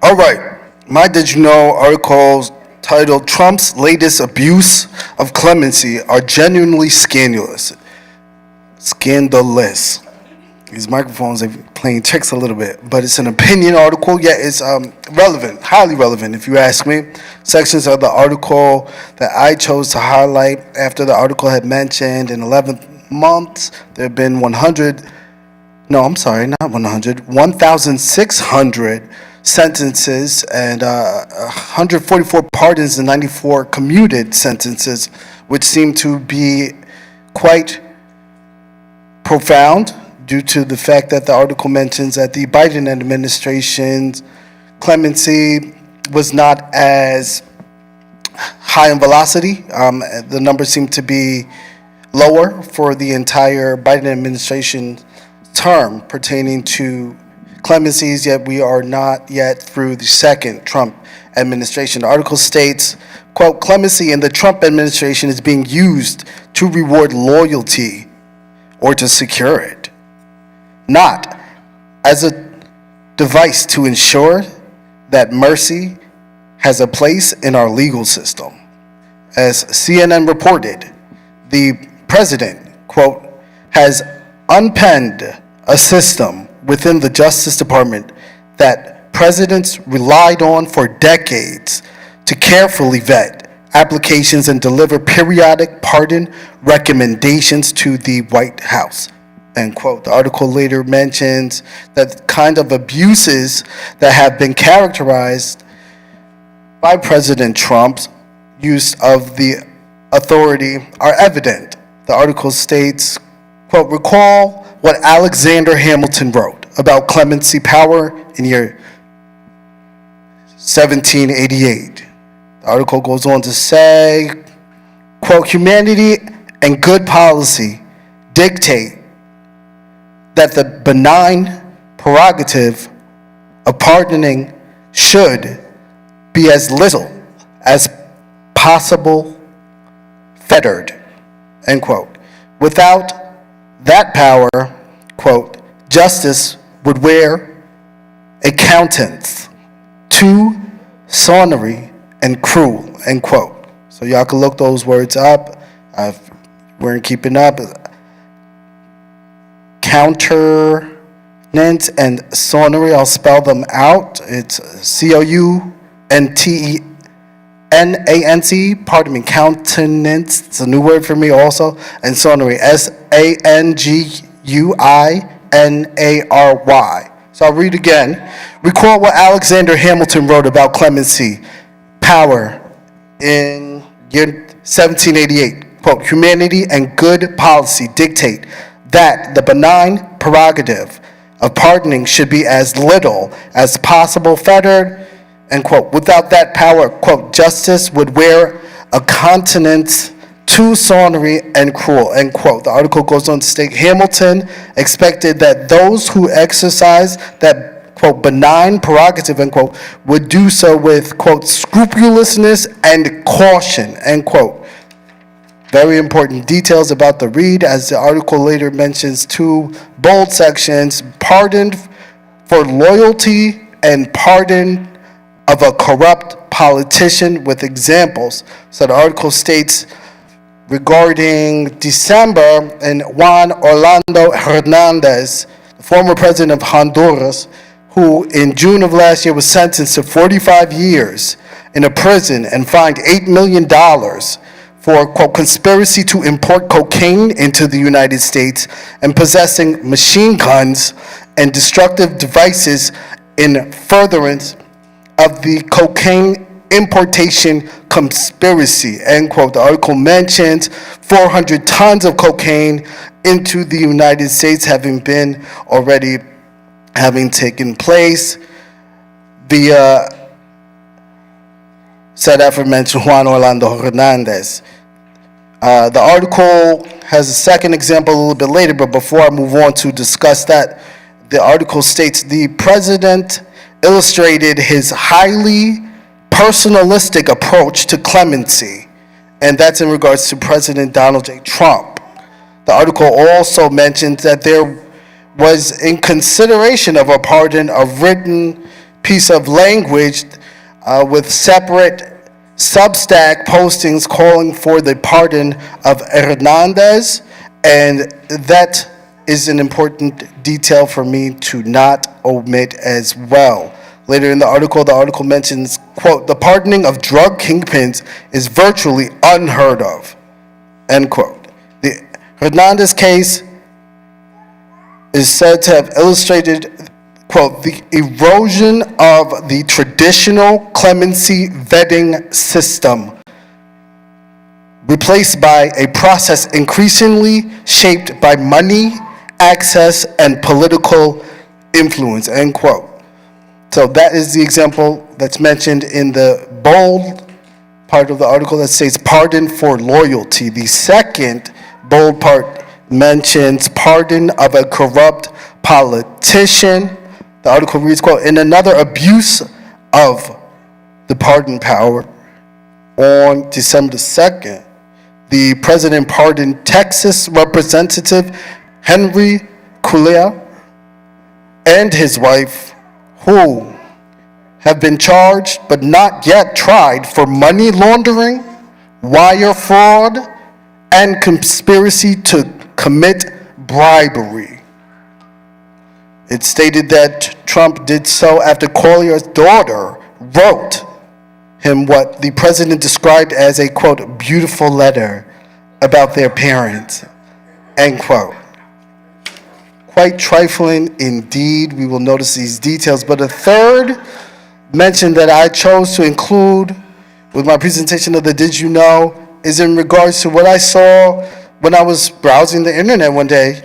All right. My Did You Know article titled Trump's Latest Abuse of Clemency Are Genuinely Scandalous. Scandalous. These microphones are playing tricks a little bit, but it's an opinion article, yet it's relevant, highly relevant if you ask me. Sections of the article that I chose to highlight after the article had mentioned in 11 months, there have been 1,600 sentences and 144 pardons and 94 commuted sentences, which seem to be quite profound due to the fact that the article mentions that the Biden administration's clemency was not as high in velocity. The numbers seem to be lower for the entire Biden administration term pertaining to clemencies, yet we are not yet through the second Trump administration. The article states, quote, clemency in the Trump administration is being used to reward loyalty or to secure it, not as a device to ensure that mercy has a place in our legal system. As CNN reported, the president, quote, has unpenned a system within the Justice Department that presidents relied on for decades to carefully vet applications and deliver periodic pardon recommendations to the White House, end quote. The article later mentions that the kind of abuses that have been characterized by President Trump's use of the authority are evident. The article states, quote, recall what Alexander Hamilton wrote about clemency power in year 1788. The article goes on to say, quote, humanity and good policy dictate that the benign prerogative of pardoning should be as little as possible fettered, end quote. Without that power, quote, justice would wear a countenance too sonorous and cruel, end quote. So y'all can look those words up. We weren't keeping up. Countenance and sonorous, I'll spell them out. It's C-O-U-N-T-E-N-A-N-C, pardon me, countenance, it's a new word for me also, and sonorous, S-A-N-G-U-I-N-A-R-Y. So I'll read again. Recall what Alexander Hamilton wrote about clemency power in year 1788. Quote, humanity and good policy dictate that the benign prerogative of pardoning should be as little as possible fettered, end quote. Without that power, quote, justice would wear a countenance too sorry and cruel, end quote. The article goes on to state Hamilton expected that those who exercise that, quote, benign prerogative, end quote, would do so with, quote, scrupulousness and caution, end quote. Very important details about the read, as the article later mentions two bold sections: pardoned for loyalty and pardon of a corrupt politician, with examples. So the article states regarding December, and Juan Orlando Hernandez, the former president of Honduras, who in June of last year was sentenced to 45 years in a prison and fined $8 million for, quote, conspiracy to import cocaine into the United States and possessing machine guns and destructive devices in furtherance of the cocaine importation conspiracy, end quote. The article mentions 400 tons of cocaine into the United States having taken place via said aforementioned Juan Orlando Hernandez. The article has a second example a little bit later, but before I move on to discuss that, the article states the president illustrated his highly personalistic approach to clemency, and that's in regards to President Donald J. Trump. The article also mentions that there was, in consideration of a pardon, a written piece of language with separate Substack postings calling for the pardon of Hernandez, and that is an important detail for me to not omit as well. Later in the article mentions, quote, the pardoning of drug kingpins is virtually unheard of, end quote. The Hernandez case is said to have illustrated, quote, the erosion of the traditional clemency vetting system, replaced by a process increasingly shaped by money, access, and political influence, end quote. So that is the example that's mentioned in the bold part of the article that says pardon for loyalty. The second bold part mentions pardon of a corrupt politician. The article reads, quote, in another abuse of the pardon power, on December 2nd, the president pardoned Texas Representative Henry Cuellar and his wife, who have been charged but not yet tried for money laundering, wire fraud, and conspiracy to commit bribery. It stated that Trump did so after Cuellar's daughter wrote him what the president described as a, quote, beautiful letter about their parents, end quote. Quite trifling indeed. We will notice these details. But a third mention that I chose to include with my presentation of the Did You Know is in regards to what I saw when I was browsing the internet one day.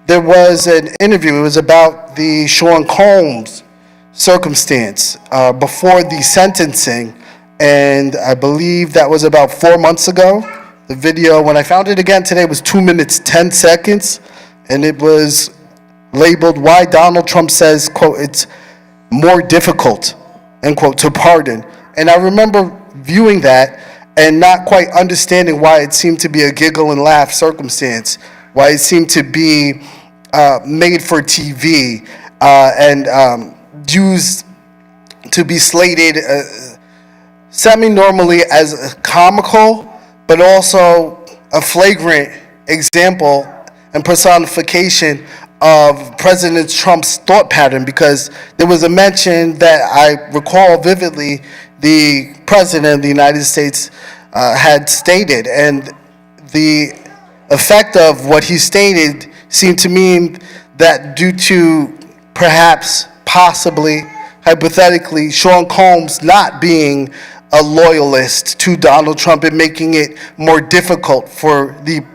There was an interview. It was about the Sean Combs circumstance before the sentencing, and I believe that was about 4 months ago. The video, when I found it again today, was 2 minutes, 10 seconds. And it was labeled, why Donald Trump says, quote, it's more difficult, end quote, to pardon. And I remember viewing that and not quite understanding why it seemed to be a giggle and laugh circumstance, why it seemed to be made for TV and used to be slated semi-normally as comical, but also a flagrant example and personification of President Trump's thought pattern, because there was a mention that I recall vividly the President of the United States had stated, and the effect of what he stated seemed to mean that due to perhaps, possibly, hypothetically, Sean Combs not being a loyalist to Donald Trump and making it more difficult for the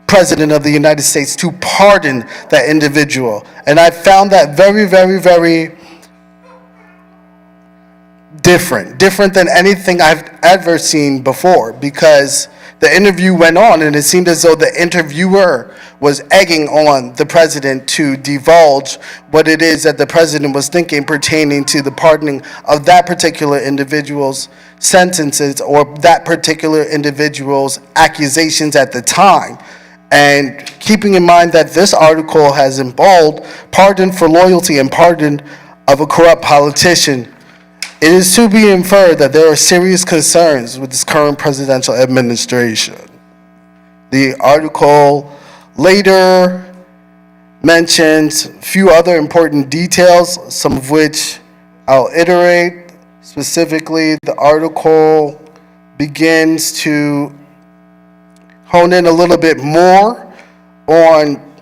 President of the United States to pardon that individual. And I found that very, very, very different than anything I've ever seen before, because the interview went on and it seemed as though the interviewer was egging on the president to divulge what it is that the president was thinking pertaining to the pardoning of that particular individual's sentences or that particular individual's accusations at the time. And keeping in mind that this article has in bold pardon for loyalty and pardon of a corrupt politician, it is to be inferred that there are serious concerns with this current presidential administration. The article later mentions a few other important details, some of which I'll iterate. Specifically, the article begins to hone in a little bit more on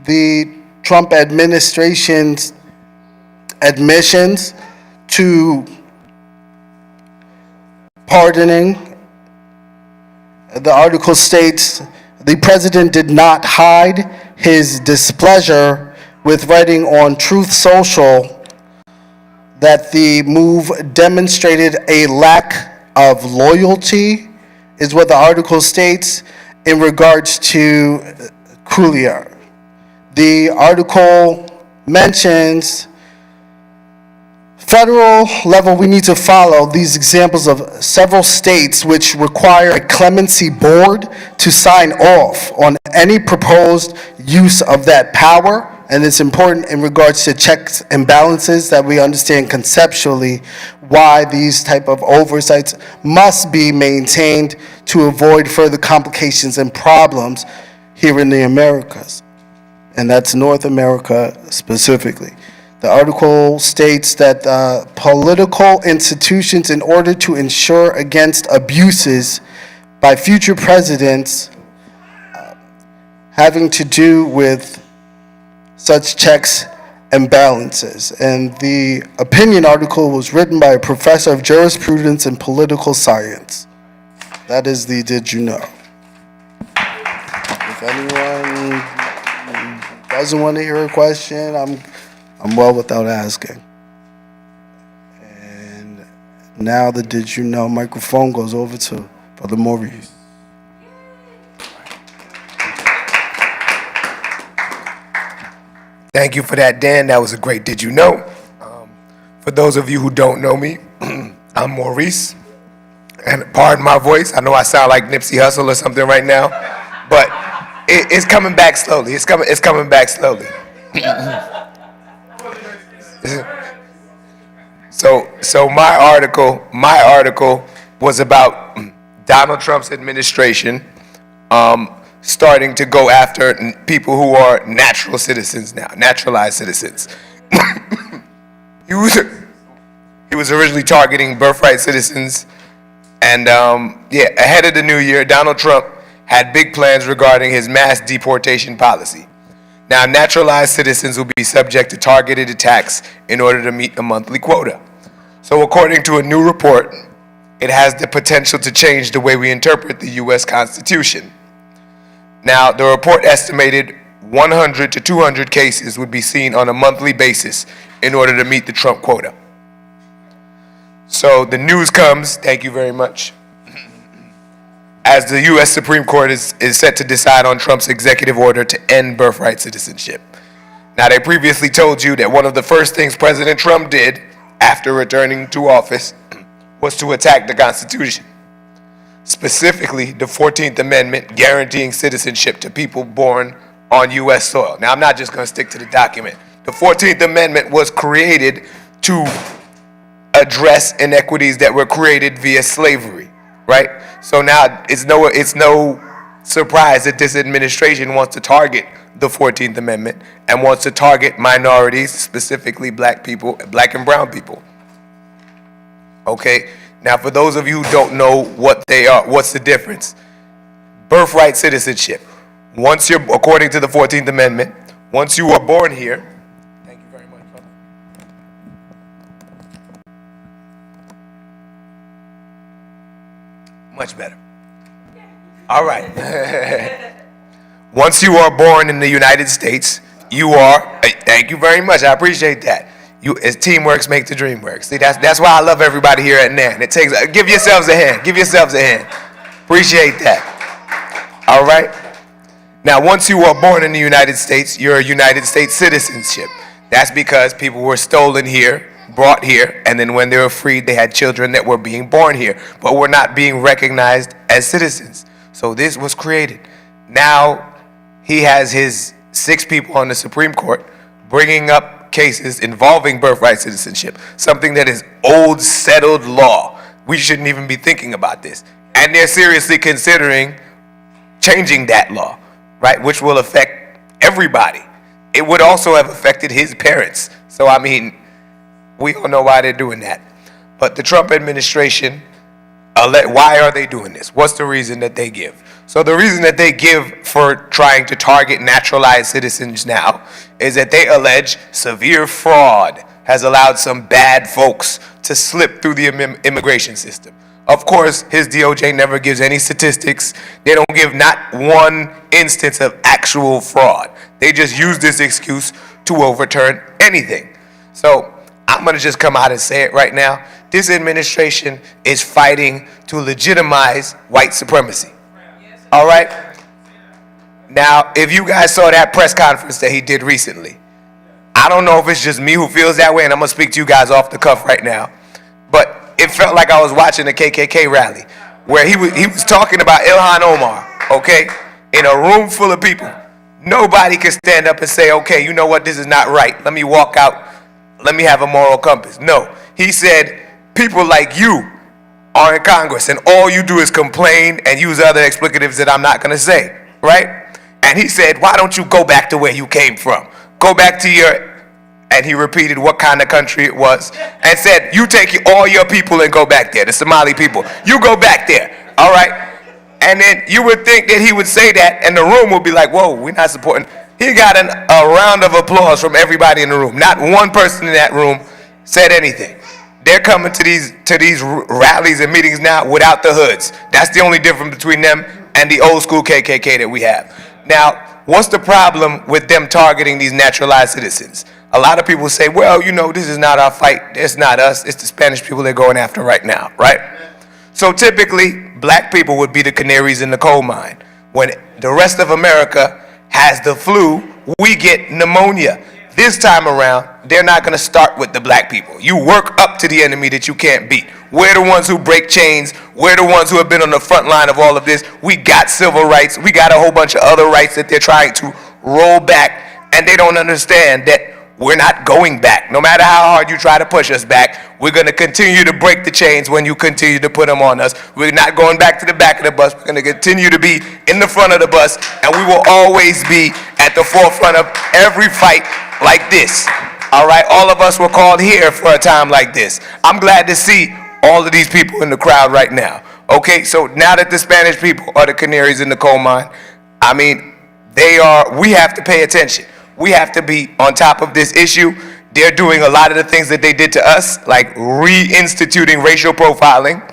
the Trump administration's admissions to pardoning. The article states, the president did not hide his displeasure with writing on Truth Social that the move demonstrated a lack of loyalty, is what the article states in regards to Coulier. The article mentions federal level, we need to follow these examples of several states which require a clemency board to sign off on any proposed use of that power. And it's important in regards to checks and balances that we understand conceptually why these type of oversights must be maintained to avoid further complications and problems here in the Americas. And that's North America specifically. The article states that political institutions, in order to ensure against abuses by future presidents having to do with such checks and balances. And the opinion article was written by a professor of jurisprudence and political science. That is the Did You Know? If anyone doesn't want to hear a question, I'm well without asking. And now the Did You Know microphone goes over to Brother Maurice. Thank you for that, Dan. That was a great Did You Know? For those of you who don't know me, I'm Maurice. And pardon my voice. I know I sound like Nipsey Hussle or something right now, but it's coming back slowly. It's coming back slowly. So my article was about Donald Trump's administration starting to go after people who are natural citizens now, naturalized citizens. He was originally targeting birthright citizens, and ahead of the new year, Donald Trump had big plans regarding his mass deportation policy. Now, naturalized citizens will be subject to targeted attacks in order to meet a monthly quota. So according to a new report, it has the potential to change the way we interpret the U.S. Constitution. Now, the report estimated 100 to 200 cases would be seen on a monthly basis in order to meet the Trump quota. So the news comes, thank you very much, as the U.S. Supreme Court is set to decide on Trump's executive order to end birthright citizenship. Now, they previously told you that one of the first things President Trump did after returning to office was to attack the Constitution, specifically the 14th Amendment guaranteeing citizenship to people born on U.S. soil. Now, I'm not just going to stick to the document. The 14th Amendment was created to address inequities that were created via slavery, right? So now it's no surprise that this administration wants to target the 14th Amendment and wants to target minorities, specifically black people, black and brown people. Okay, now for those of you who don't know what they are, what's the difference? Birthright citizenship. Once you're, according to the 14th Amendment, once you are born here, thank you very much, brother. Much better. All right. Once you are born in the United States, you are, thank you very much, I appreciate that. As teamworks make the dream work. See, that's why I love everybody here at Nan. It takes, give yourselves a hand. Give yourselves a hand. Appreciate that. All right. Now, once you are born in the United States, you're a United States citizenship. That's because people were stolen here, brought here, and then when they were freed, they had children that were being born here, but were not being recognized as citizens. So this was created. Now, he has his 6 people on the Supreme Court bringing up cases involving birthright citizenship, something that is old, settled law. We shouldn't even be thinking about this. And they're seriously considering changing that law, right, which will affect everybody. It would also have affected his parents. So, I mean, we don't know why they're doing that. But the Trump administration, why are they doing this? What's the reason that they give? So the reason that they give for trying to target naturalized citizens now is that they allege severe fraud has allowed some bad folks to slip through the immigration system. Of course, his DOJ never gives any statistics. They don't give not one instance of actual fraud. They just use this excuse to overturn anything. So I'm going to just come out and say it right now. This administration is fighting to legitimize white supremacy. All right? Now, if you guys saw that press conference that he did recently, I don't know if it's just me who feels that way, and I'm going to speak to you guys off the cuff right now, but it felt like I was watching a KKK rally where he was talking about Ilhan Omar, okay, in a room full of people. Nobody could stand up and say, okay, you know what, this is not right. Let me walk out. Let me have a moral compass. No, he said, people like you are in Congress, and all you do is complain and use other explicatives that I'm not going to say, right? And he said, why don't you go back to where you came from? Go back to your, and he repeated what kind of country it was, and said, you take all your people and go back there, the Somali people. You go back there, all right? And then you would think that he would say that, and the room would be like, whoa, we're not supporting. He got a round of applause from everybody in the room. Not one person in that room said anything. They're coming to these rallies and meetings now without the hoods. That's the only difference between them and the old school KKK that we have. Now, what's the problem with them targeting these naturalized citizens? A lot of people say, well, you know, this is not our fight. It's not us. It's the Spanish people they're going after right now, right? So typically, black people would be the canaries in the coal mine. When the rest of America has the flu, we get pneumonia. This time around, they're not going to start with the black people. You work up to the enemy that you can't beat. We're the ones who break chains. We're the ones who have been on the front line of all of this. We got civil rights. We got a whole bunch of other rights that they're trying to roll back, and they don't understand that we're not going back. No matter how hard you try to push us back, we're going to continue to break the chains when you continue to put them on us. We're not going back to the back of the bus. We're going to continue to be in the front of the bus, and we will always be at the forefront of every fight like this. All right, all of us were called here for a time like this. I'm glad to see all of these people in the crowd right now. Okay, so now that the Spanish people are the canaries in the coal mine, I mean, we have to pay attention. We have to be on top of this issue. They're doing a lot of the things that they did to us, like reinstituting racial profiling.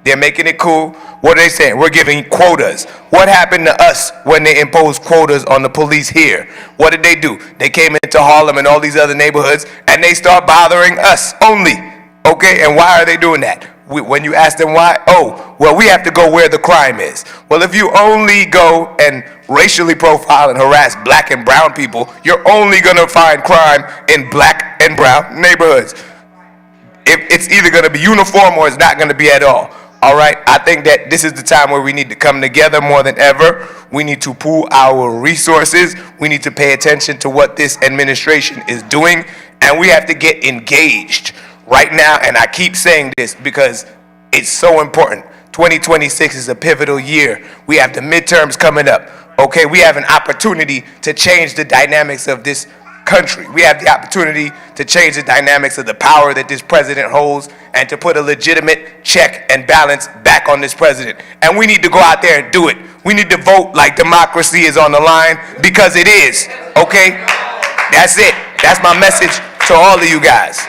They're making it cool. What are they saying? We're giving quotas. What happened to us when they imposed quotas on the police here? What did they do? They came into Harlem and all these other neighborhoods, and they start bothering us only. Okay, and why are they doing that? When you ask them why, oh, well, we have to go where the crime is. Well, if you only go and racially profile and harass black and brown people, you're only going to find crime in black and brown neighborhoods. It's either going to be uniform or it's not going to be at all. All right, I think that this is the time where we need to come together more than ever. We need to pool our resources. We need to pay attention to what this administration is doing, and we have to get engaged right now. And I keep saying this because it's so important. 2026 is a pivotal year. We have the midterms coming up. Okay, we have an opportunity to change the dynamics of this country. We have the opportunity to change the dynamics of the power that this president holds and to put a legitimate check and balance back on this president. And we need to go out there and do it. We need to vote like democracy is on the line, because it is. Okay? That's it. That's my message to all of you guys.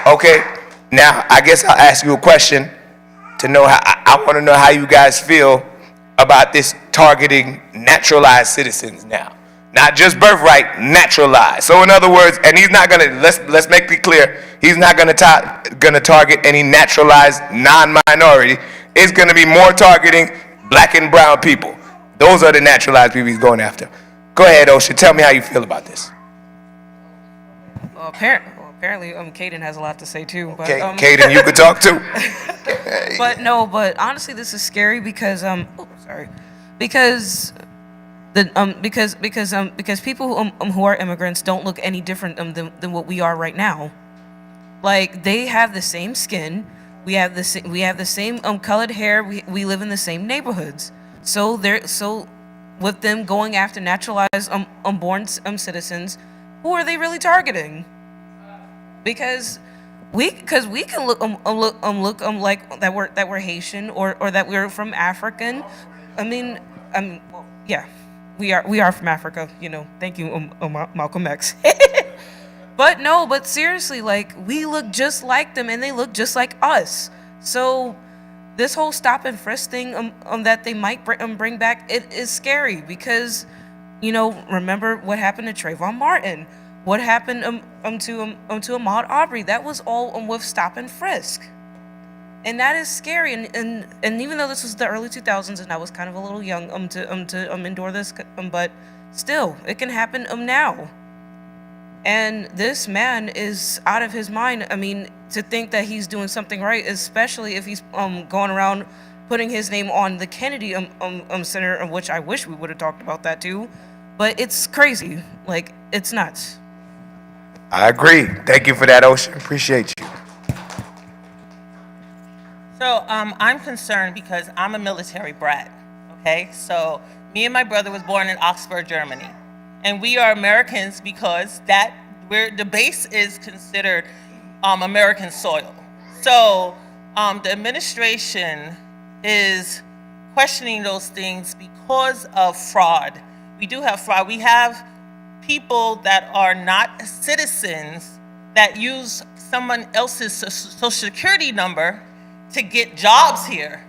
Okay? Now, I guess I'll ask you a question to know how, I want to know how you guys feel about this targeting naturalized citizens now. Not just birthright, naturalized. So in other words, and he's not gonna, let's make it clear, he's not gonna target any naturalized non-minority. It's gonna be more targeting black and brown people. Those are the naturalized people he's going after. Go ahead, Osha, tell me how you feel about this. Well, apparently, Caden has a lot to say too. But, Okay, Caden, you could talk too. But honestly, this is scary because because people who are immigrants don't look any different than what we are right now. Like, they have the same skin, we have the same colored hair, we live in the same neighborhoods. So with them going after naturalized born citizens, who are they really targeting? Because we can look like that we're Haitian or that we're from African. Yeah, we are from Africa. Thank you, Malcolm X. But seriously, like, we look just like them and they look just like us. So this whole stop and frisk thing that they might bring back, it is scary because, remember what happened to Trayvon Martin. What happened to Ahmaud Arbery? That was all with stop and frisk, and that is scary. And even though this was the early 2000s and I was kind of a little young to endure this, but still, it can happen now. And this man is out of his mind. I mean, to think that he's doing something right, especially if he's going around putting his name on the Kennedy Center, which I wish we would have talked about that too. But it's crazy. Like, it's nuts. I agree. Thank you for that, Osha. Appreciate you. So I'm concerned because I'm a military brat, okay? So me and my brother was born in Oxford, Germany. And we are Americans because the base is considered American soil. So the administration is questioning those things because of fraud. We do have fraud. We have people that are not citizens that use someone else's social security number to get jobs here.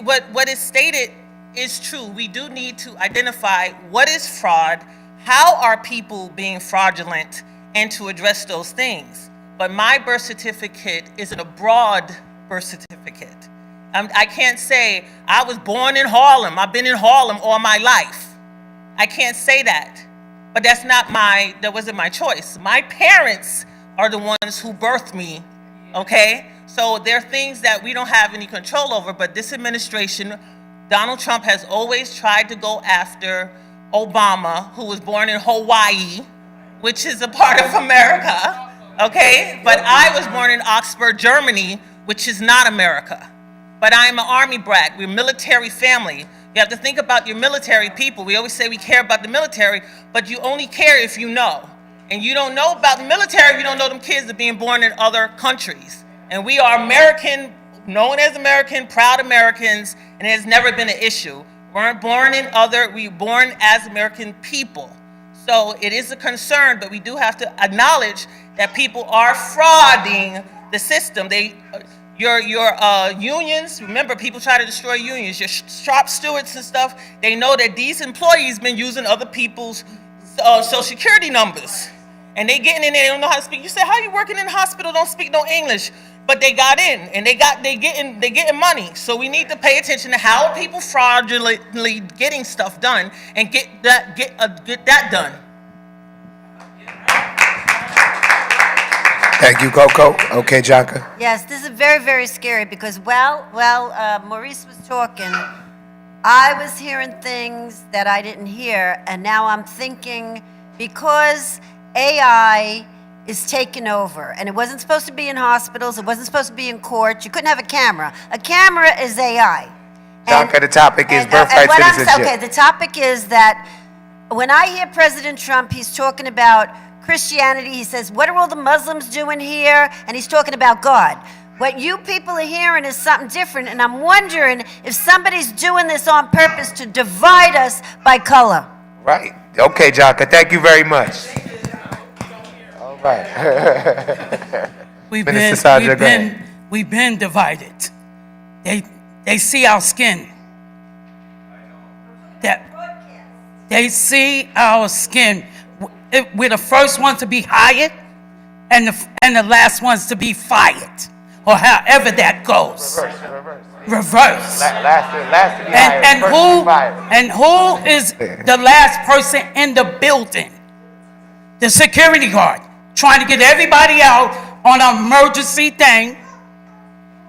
What is stated is true. We do need to identify what is fraud, how are people being fraudulent, and to address those things. But my birth certificate is a broad birth certificate. I can't say I was born in Harlem. I've been in Harlem all my life. I can't say that. But that wasn't my choice. My parents are the ones who birthed me, okay? So there are things that we don't have any control over, but this administration, Donald Trump has always tried to go after Obama, who was born in Hawaii, which is a part of America, okay? But I was born in Oxford, Germany, which is not America. But I'm an Army brat. We're a military family. You have to think about your military people. We always say we care about the military, but you only care if you know. And you don't know about the military if you don't know them kids are being born in other countries. And we are American, known as American, proud Americans, and it has never been an issue. We weren't born we were born as American people. So it is a concern, but we do have to acknowledge that people are frauding the system. Your unions, remember, people try to destroy unions. Your shop stewards and stuff, they know that these employees been using other people's social security numbers. And they getting in there, they don't know how to speak. You say, how you working in the hospital, don't speak no English? But they got in, and they getting money. So we need to pay attention to how are people fraudulently getting stuff done and get that done. Thank you, Coco. Okay, Janka. Yes, this is very, very scary because Maurice was talking. I was hearing things that I didn't hear, and now I'm thinking because AI is taking over, and it wasn't supposed to be in hospitals, it wasn't supposed to be in courts, you couldn't have a camera. A camera is AI. Janka, the topic is birthright citizenship. Okay, the topic is that when I hear President Trump, he's talking about Christianity. He says, what are all the Muslims doing here? And he's talking about God. What you people are hearing is something different, and I'm wondering if somebody's doing this on purpose to divide us by color. Right. Okay, Janka, thank you very much. All right. We've been divided. They see our skin. They see our skin. We're the first ones to be hired and the last ones to be fired, or however that goes. Reverse. Last to be hired, first to be fired. And who is the last person in the building? The security guard, trying to get everybody out on an emergency thing.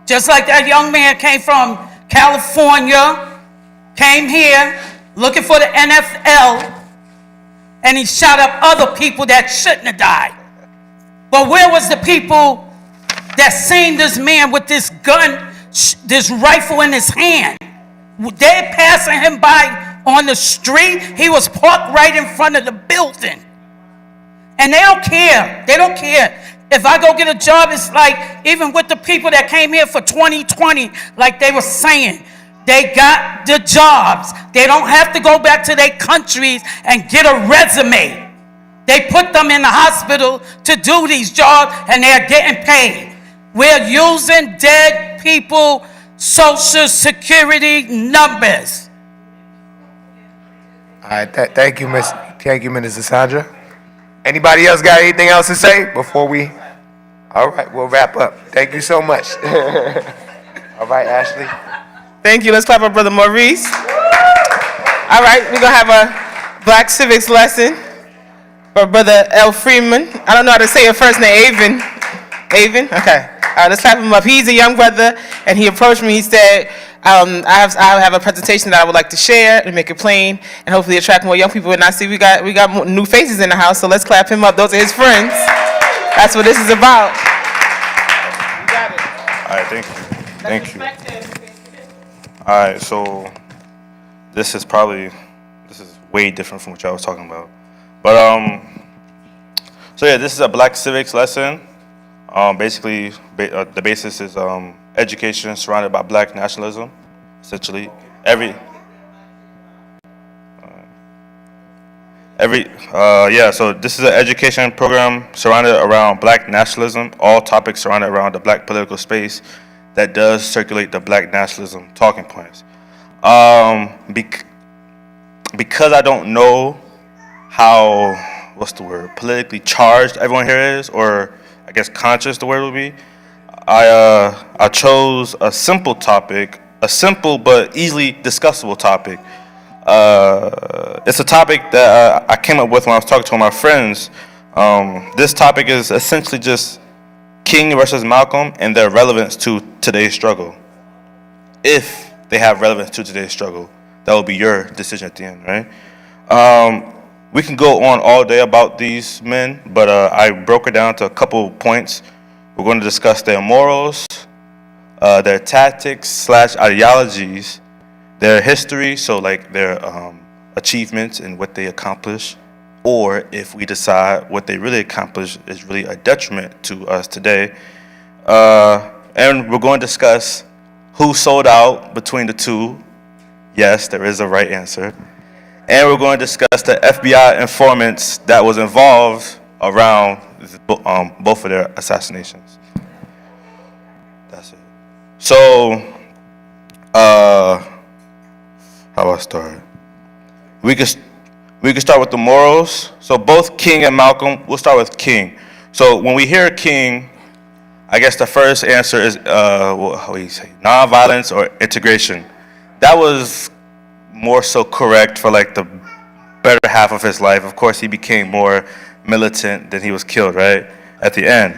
Just like that young man came from California, came here looking for the NFL, and he shot up other people that shouldn't have died. But where was the people that seen this man with this gun, this rifle in his hand? They're passing him by on the street. He was parked right in front of the building. And they don't care. They don't care. If I go get a job, it's like, even with the people that came here for 2020, like they were saying, they got the jobs. They don't have to go back to their countries and get a resume. They put them in the hospital to do these jobs, and they're getting paid. We're using dead people Social Security numbers. All right, thank you, Minister Sandra. Anybody else got anything else to say before we? All right, we'll wrap up. Thank you so much. All right, Ashley. Thank you. Let's clap our brother Maurice. All right, we're going to have a Black Civics lesson for Brother L. Freeman. I don't know how to say your first name, Avon. Avon? Okay. All right, let's clap him up. He's a young brother, and he approached me. He said, I have a presentation that I would like to share and make it plain and hopefully attract more young people. And I see we got more new faces in the house, so let's clap him up. Those are his friends. That's what this is about. You got it. All right, thank you. Thank you. All right, so this is way different from what y'all was talking about. But so yeah, this is a Black Civics lesson. Basically, the basis is education surrounded by Black nationalism. Essentially, so this is an education program surrounded around Black nationalism. All topics surrounded around the Black political space that does circulate the Black nationalism talking points. Because I don't know how, politically charged everyone here is, or I guess conscious the word would be, I chose a simple topic, a simple but easily discussable topic. It's a topic that I came up with when I was talking to my friends. This topic is essentially just King versus Malcolm and their relevance to today's struggle. If they have relevance to today's struggle, that will be your decision at the end, right? We can go on all day about these men, but I broke it down to a couple points. We're going to discuss their morals, their tactics / ideologies, their history, so like their achievements and what they accomplished, or if we decide what they really accomplished is really a detriment to us today. And we're going to discuss who sold out between the two. Yes, there is a right answer. And we're going to discuss the FBI informants that was involved around both of their assassinations. That's it. So, how do I start? We can start with the morals. So both King and Malcolm, we'll start with King. So when we hear King, I guess the first answer is, how do you say, nonviolence or integration. That was more so correct for like the better half of his life. Of course, he became more militant than he was killed, right, at the end.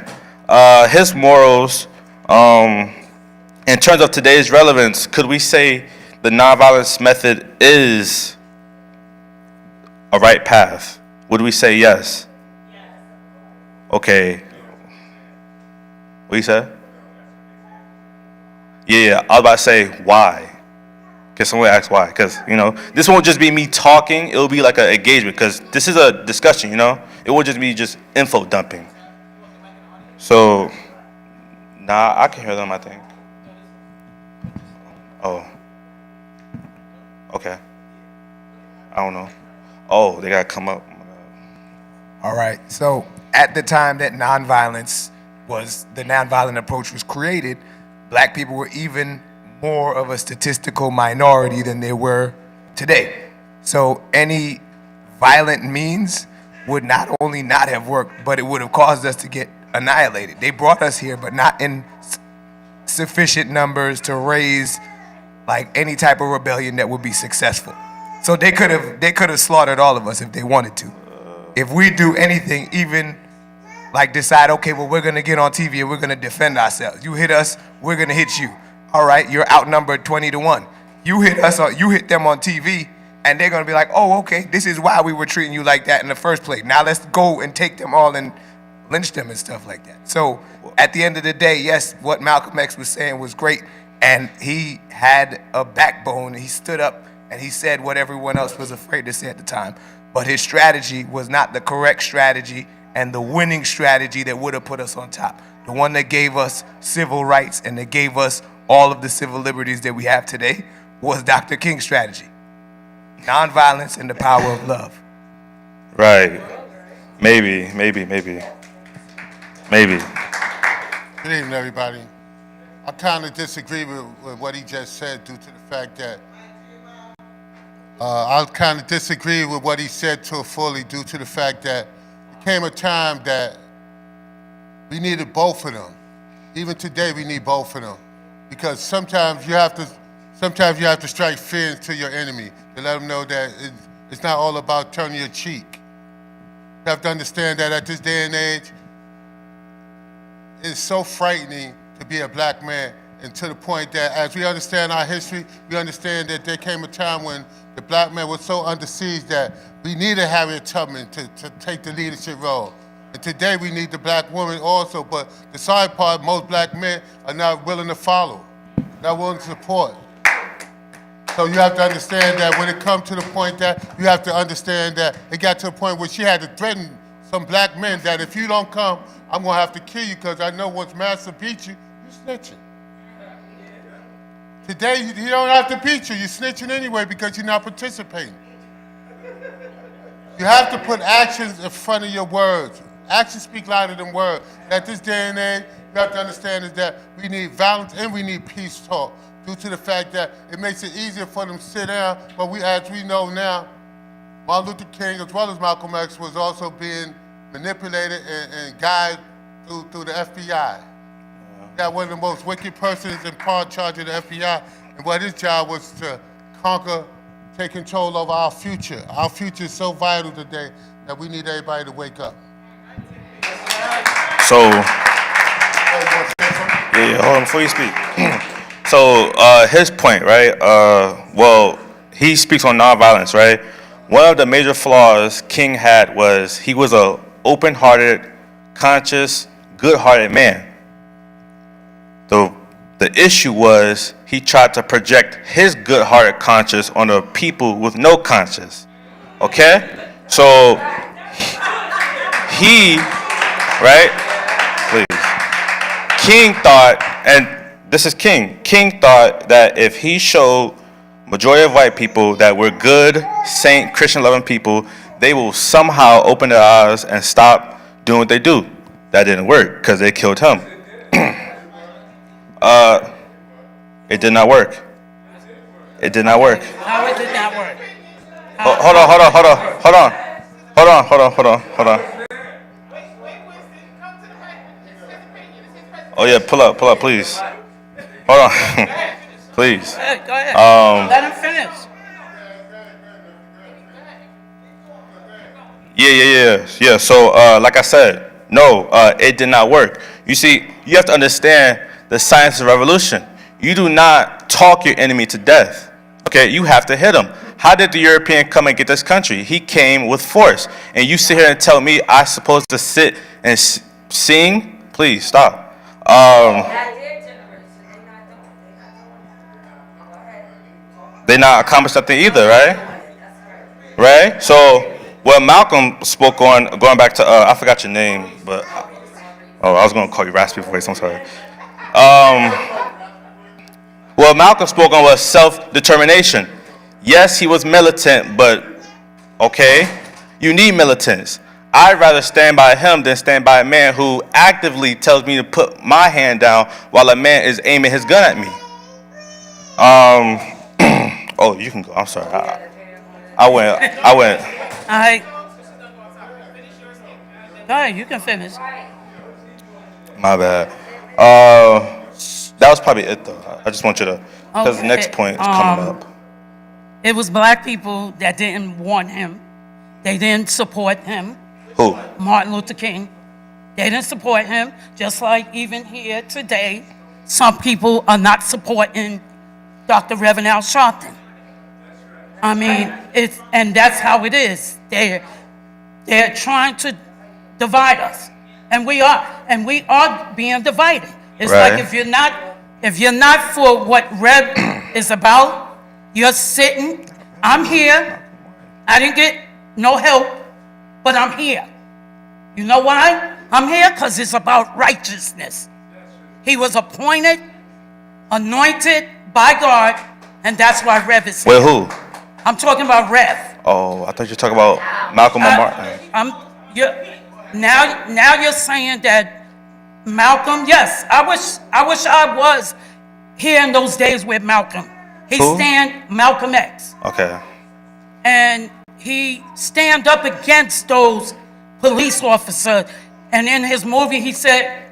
His morals, in terms of today's relevance, could we say the nonviolence method is a right path? Would we say yes? Okay. What you said? Yeah, I was about to say why. Because someone asked why. Because, this won't just be me talking. It'll be like an engagement. Because this is a discussion, It won't just be just info dumping. So, I can hear them, I think. Oh. Okay. I don't know. Oh, they got to come up. All right. So at the time that the nonviolent approach was created, Black people were even more of a statistical minority than they were today. So any violent means would not only not have worked, but it would have caused us to get annihilated. They brought us here, but not in sufficient numbers to raise like any type of rebellion that would be successful. So they could have slaughtered all of us if they wanted to. If we do anything, even like decide, okay, well, we're going to get on TV and we're going to defend ourselves. You hit us, we're going to hit you. All right, you're outnumbered 20-1. You hit us, or you hit them on TV, and they're going to be like, oh, okay, this is why we were treating you like that in the first place. Now let's go and take them all and lynch them and stuff like that. So at the end of the day, yes, what Malcolm X was saying was great, and he had a backbone. He stood up and he said what everyone else was afraid to say at the time. But his strategy was not the correct strategy and the winning strategy that would have put us on top. The one that gave us civil rights and that gave us all of the civil liberties that we have today was Dr. King's strategy. Nonviolence and the power of love. Right. Maybe. Good evening, everybody. I kind of disagree with what he just said due to the fact that I kind of disagree with what he said to fully due to the fact that there came a time that we needed both of them. Even today, we need both of them, because sometimes you have to strike fear into your enemy to let them know that it's not all about turning your cheek. You have to understand that at this day and age, it's so frightening to be a black man, and to the point that as we understand our history, we understand that there came a time when the black man was so under siege that we needed Harriet Tubman to take the leadership role. And today we need the black woman also, but the sorry part, most black men are not willing to follow, not willing to support. So you have to understand that when it comes to the point that you have to understand that it got to a point where she had to threaten some black men that if you don't come, I'm gonna have to kill you, because I know once Master beats you, you're snitching. Today, he don't have to beat you. You're snitching anyway because you're not participating. You have to put actions in front of your words. Actions speak louder than words. At this day and age, you have to understand is that we need violence and we need peace talk, due to the fact that it makes it easier for them to sit down. But as we know now, Martin Luther King as well as Malcolm X was also being manipulated and guided through the FBI. Got one of the most wicked persons in charge of the FBI, and what his job was to conquer, take control of our future. Our future is so vital today that we need everybody to wake up. So, yeah, hold on before you speak. So, his point, right? Well, he speaks on nonviolence, right? One of the major flaws King had was he was a open-hearted, conscious, good-hearted man. The issue was he tried to project his good-hearted conscience on the people with no conscience. Okay? So he, right? Please. King thought, and this is King. King thought that if he showed majority of white people that we're good, saint, Christian-loving people, they will somehow open their eyes and stop doing what they do. That didn't work because they killed him. It did not work. It did not work. How it did not work? Hold on. Oh yeah, pull up, please. Hold on, please. Go ahead. Let him finish. Yeah. So, like I said, no, it did not work. You see, you have to understand the science of revolution. You do not talk your enemy to death. Okay, you have to hit him. How did the European come and get this country? He came with force. And you sit here and tell me I'm supposed to sit and sing? Please, stop. They not accomplished something either, right? Right? So, what Malcolm spoke on, going back to, I forgot your name, but, I was going to call you Raspy Voice, I'm sorry. What Malcolm spoke on was self-determination. Yes, he was militant, but, okay, you need militants. I'd rather stand by him than stand by a man who actively tells me to put my hand down while a man is aiming his gun at me. Oh, you can go, I'm sorry. I went. All right. Go ahead, you can finish. My bad. That was probably it though. I just want you to, because the next point is coming up. It was black people that didn't want him. They didn't support him. Who? Martin Luther King. They didn't support him, just like even here today, some people are not supporting Dr. Reverend Al Sharpton. I mean, and that's how it is. They're trying to divide us, and we are being divided. It's Right. like if you're not for what Rev is about, you're sitting. I'm here. I didn't get no help, but I'm here. You know why? I'm here because it's about righteousness. He was appointed, anointed by God, and that's why Rev is here. Wait, who? I'm talking about Rev. Oh, I thought you were talking about Malcolm and Martin. Now you're saying that Malcolm. Yes, I wish I was here in those days with Malcolm. Who? Malcolm X, Okay. and he stand up against those police officers. And in his movie, he said,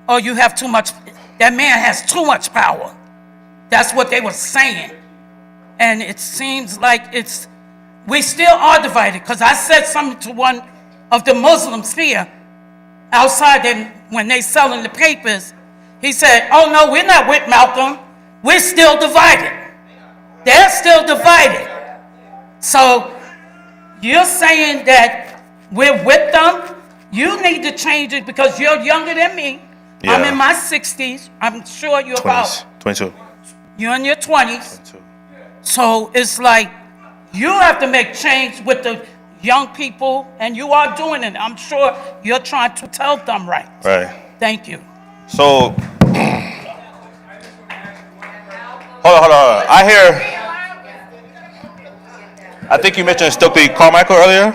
"Oh, you have too much. That man has too much power." That's what they were saying. And it seems like we still are divided, because I said something to one of the Muslims here outside when they selling the papers. He said, "Oh no, we're not with Malcolm. We're still divided. They're still divided." So you're saying that we're with them? You need to change it because you're younger than me. Yeah. I'm in my 60s. I'm sure you're 20s. 22. you're in your 20s. 22. So it's like you have to make change with the young people, and you are doing it. I'm sure you're trying to tell them right. Right. Thank you. So, hold on. I think you mentioned Stokely Carmichael earlier.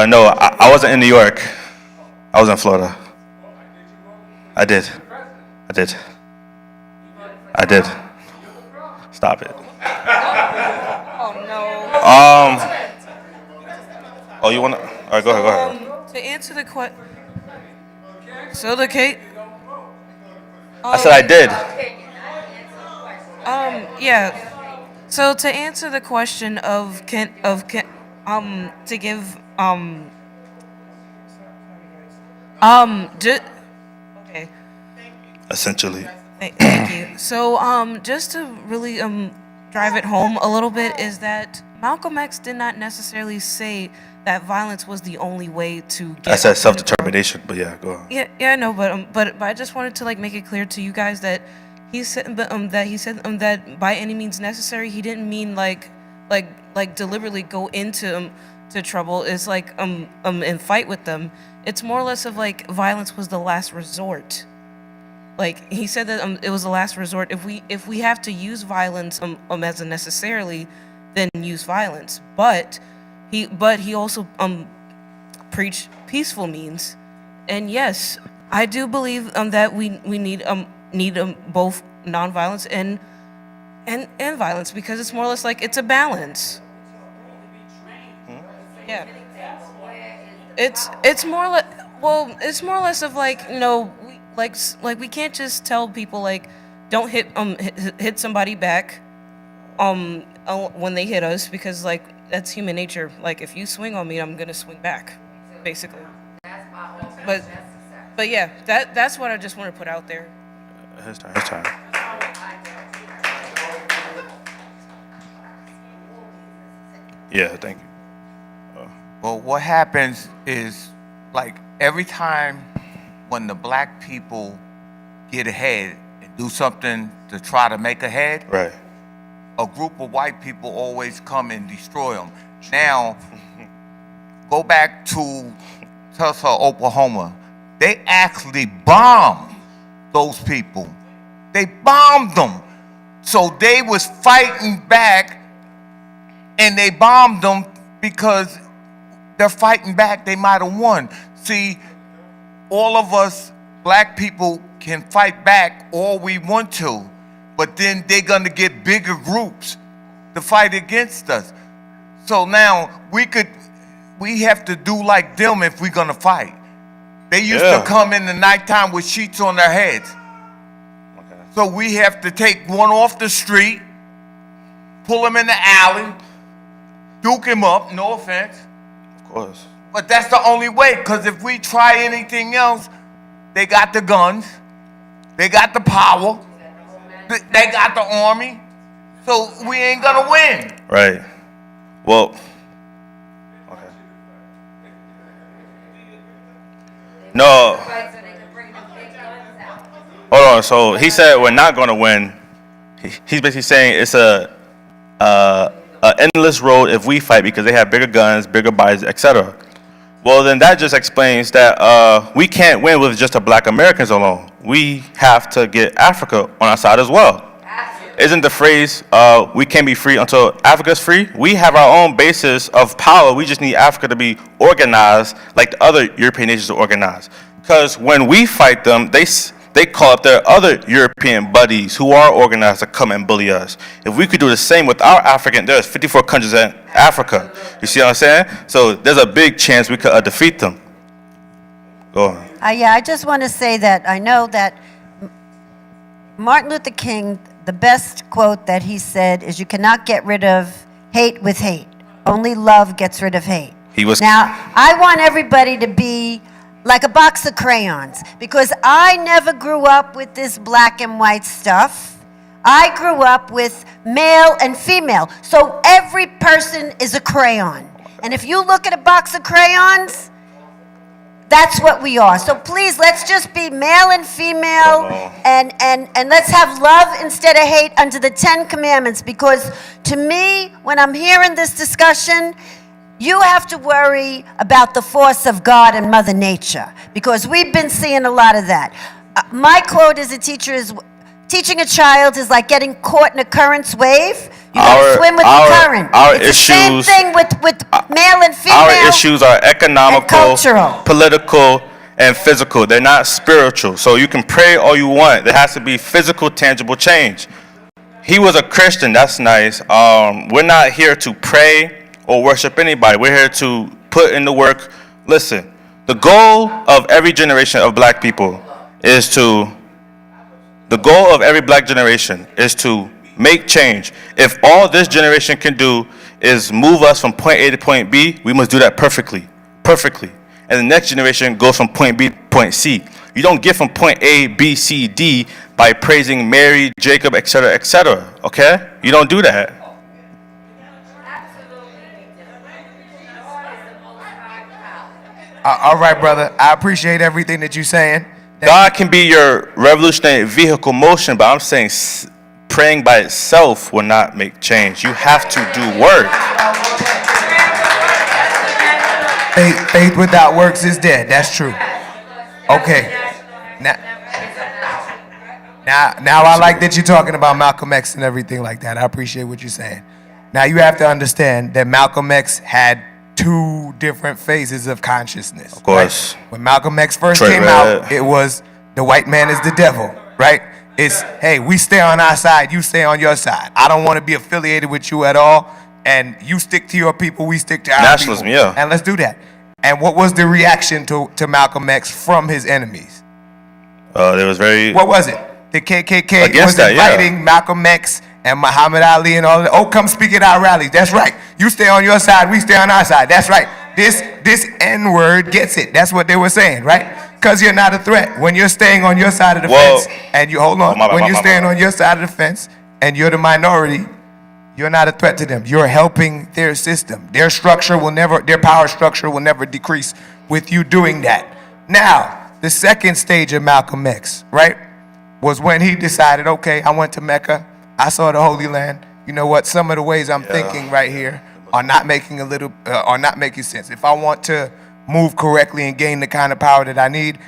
No, I wasn't in New York. I was in Florida. I did. Stop it. Oh no. Oh, you wanna? All right, go ahead. To answer the question, so the Kate. I said I did. Yeah. So to answer the question of to give okay. Essentially. Thank you. So, just to really drive it home a little bit, is that Malcolm X did not necessarily say that violence was the only way to get. I said self-determination, but yeah, go on. Yeah, I know, but I just wanted to make it clear to you guys that he said that by any means necessary. He didn't mean like deliberately go into to trouble. It's like and fight with them. It's more or less of violence was the last resort. Like he said that it was the last resort. If we have to use violence as a necessarily, then use violence. But he also preached peaceful means. And yes, I do believe that we need both nonviolence and violence, because it's more or less like it's a balance. Yeah. It's more like, well, it's more or less of we can't just tell people don't hit somebody back when they hit us, because that's human nature. If you swing on me, I'm gonna swing back, basically. But yeah, that's what I just want to put out there. His turn. Yeah, thank you. Well, what happens is, every time when the black people get ahead and do something to try to make ahead, Right. a group of white people always come and destroy them. Now, go back to Tulsa, Oklahoma. They actually bombed those people. They bombed them. So they was fighting back, and they bombed them because they're fighting back. They might have won. See, all of us black people can fight back all we want to, but then they're going to get bigger groups to fight against us. So now we have to do like them if we're going to fight. They used to come in the nighttime with sheets on their heads. Okay. So we have to take one off the street, pull him in the alley, duke him up, no offense. Of course. But that's the only way, because if we try anything else, they got the guns, they got the power, they got the army, so we ain't gonna win. Right. Well, okay. No. Hold on. So he said we're not going to win. He's basically saying it's a endless road if we fight because they have bigger guns, bigger bodies, etc. Well, then that just explains that we can't win with just the Black Americans alone. We have to get Africa on our side as well. Isn't the phrase, we can't be free until Africa's free? We have our own basis of power. We just need Africa to be organized like the other European nations are organized. Because when we fight them, they call up their other European buddies who are organized to come and bully us. If we could do the same with our African, there's 54 countries in Africa. You see what I'm saying? So there's a big chance we could defeat them. Go on. Yeah, I just want to say that I know that Martin Luther King, the best quote that he said is, "You cannot get rid of hate with hate. Only love gets rid of hate." Now, I want everybody to be like a box of crayons, because I never grew up with this black and white stuff. I grew up with male and female. So every person is a crayon. And if you look at a box of crayons, that's what we are. So please, let's just be male and female, and let's have love instead of hate under the 10 Commandments. Because to me, when I'm hearing this discussion, you have to worry about the force of God and Mother Nature, because we've been seeing a lot of that. My quote as a teacher is, teaching a child is like getting caught in a current's wave. You gotta swim with the current. It's the same thing with male and female. Our issues are economical, cultural, political, and physical. They're not spiritual. So you can pray all you want. There has to be physical, tangible change. He was a Christian. That's nice. We're not here to pray or worship anybody. We're here to put in the work. Listen, the goal of every generation of black people is to make change. If all this generation can do is move us from point A to point B, we must do that perfectly. And the next generation goes from point B to point C. You don't get from point A, B, C, D by praising Mary, Jacob, etc., okay? You don't do that. All right, brother. I appreciate everything that you're saying. God can be your revolutionary vehicle motion, but I'm saying praying by itself will not make change. You have to do work. Faith without works is dead. That's true. Okay. Now I like that you're talking about Malcolm X and everything like that. I appreciate what you're saying. Now you have to understand that Malcolm X had two different phases of consciousness. Of course. Right? When Malcolm X first came out, it was the white man is the devil, right? It's, hey, we stay on our side, you stay on your side. I don't want to be affiliated with you at all, and you stick to your people, we stick to our nationalism, people. yeah. And let's do that. And what was the reaction to Malcolm X from his enemies? There was very... What was it? The KKK against was inviting Malcolm X and Muhammad Ali and all that. Oh, come speak at our rallies. That's right. You stay on your side, we stay on our side. That's right. This N-word gets it. That's what they were saying, right? Because you're not a threat. When you're staying on your side of the fence, and you hold on, when you're staying on your side of the fence and you're the minority, you're not a threat to them. You're helping their system. Their power structure will never decrease with you doing that. Now, the second stage of Malcolm X, right, was when he decided, okay, I went to Mecca, I saw the Holy Land. You know what? Some of the ways I'm thinking right here are not making sense. If I want to move correctly and gain the kind of power that I need,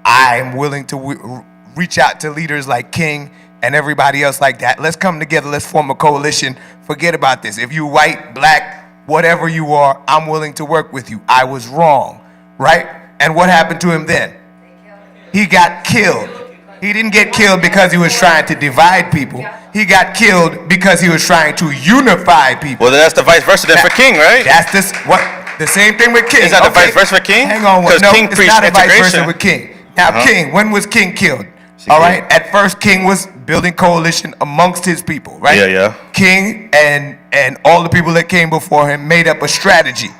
I am willing to reach out to leaders like King and everybody else like that. Let's come together. Let's form a coalition. Forget about this. If you white, black, whatever you are, I'm willing to work with you. I was wrong, right? And what happened to him then? He got killed. He didn't get killed because he was trying to divide people. He got killed because he was trying to unify people. Well, then that's the vice versa then for King, right? That's the same thing with King. Is that the vice versa for King? Hang on. Because No, King it's preached not a vice versa integration. with King. Now, King, when was King killed? All right. At first, King was building coalition amongst his people, right? Yeah. King and all the people that came before him made up a strategy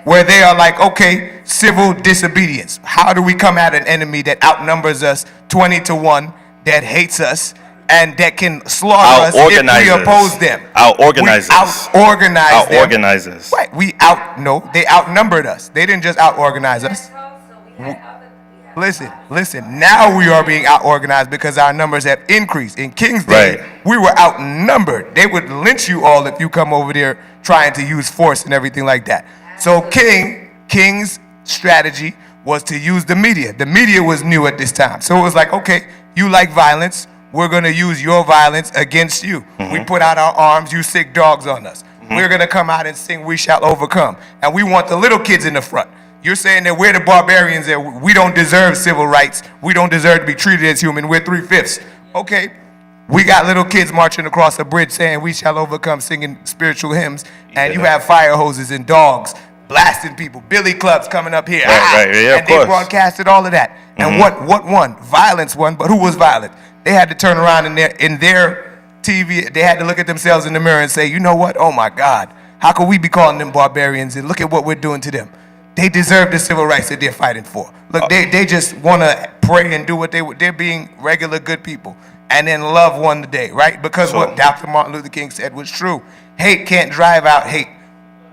where they are like, okay, civil disobedience. How do we come at an enemy that outnumbers us 20-1, that hates us, and that can slaughter us if we oppose them? Out-organize us. Out-organize them. Out-organize us. Right. They outnumbered us. They didn't just out-organize us. Listen. Now we are being out-organized because our numbers have increased. In King's day, we were outnumbered. They would lynch you all if you come over there trying to use force and everything like that. So King's strategy was to use the media. The media was new at this time. So it was like, okay, you like violence. We're going to use your violence against you. We put out our arms. You sick dogs on us. We're going to come out and sing We Shall Overcome. And we want the little kids in the front. You're saying that we're the barbarians, that we don't deserve civil rights. We don't deserve to be treated as human. We're 3/5. Okay. We got little kids marching across a bridge saying we shall overcome, singing spiritual hymns. And you have fire hoses and dogs blasting people. Billy clubs coming up here. Right. Yeah, and they broadcasted all of that. And what won? Violence won. But who was violent? They had to turn around in their TV. They had to look at themselves in the mirror and say, you know what? Oh, my God. How could we be calling them barbarians? And look at what we're doing to them. They deserve the civil rights that they're fighting for. Look, they just want to pray and do what they're being regular good people. And then love won the day, right? Because what Dr. Martin Luther King said was true. Hate can't drive out hate.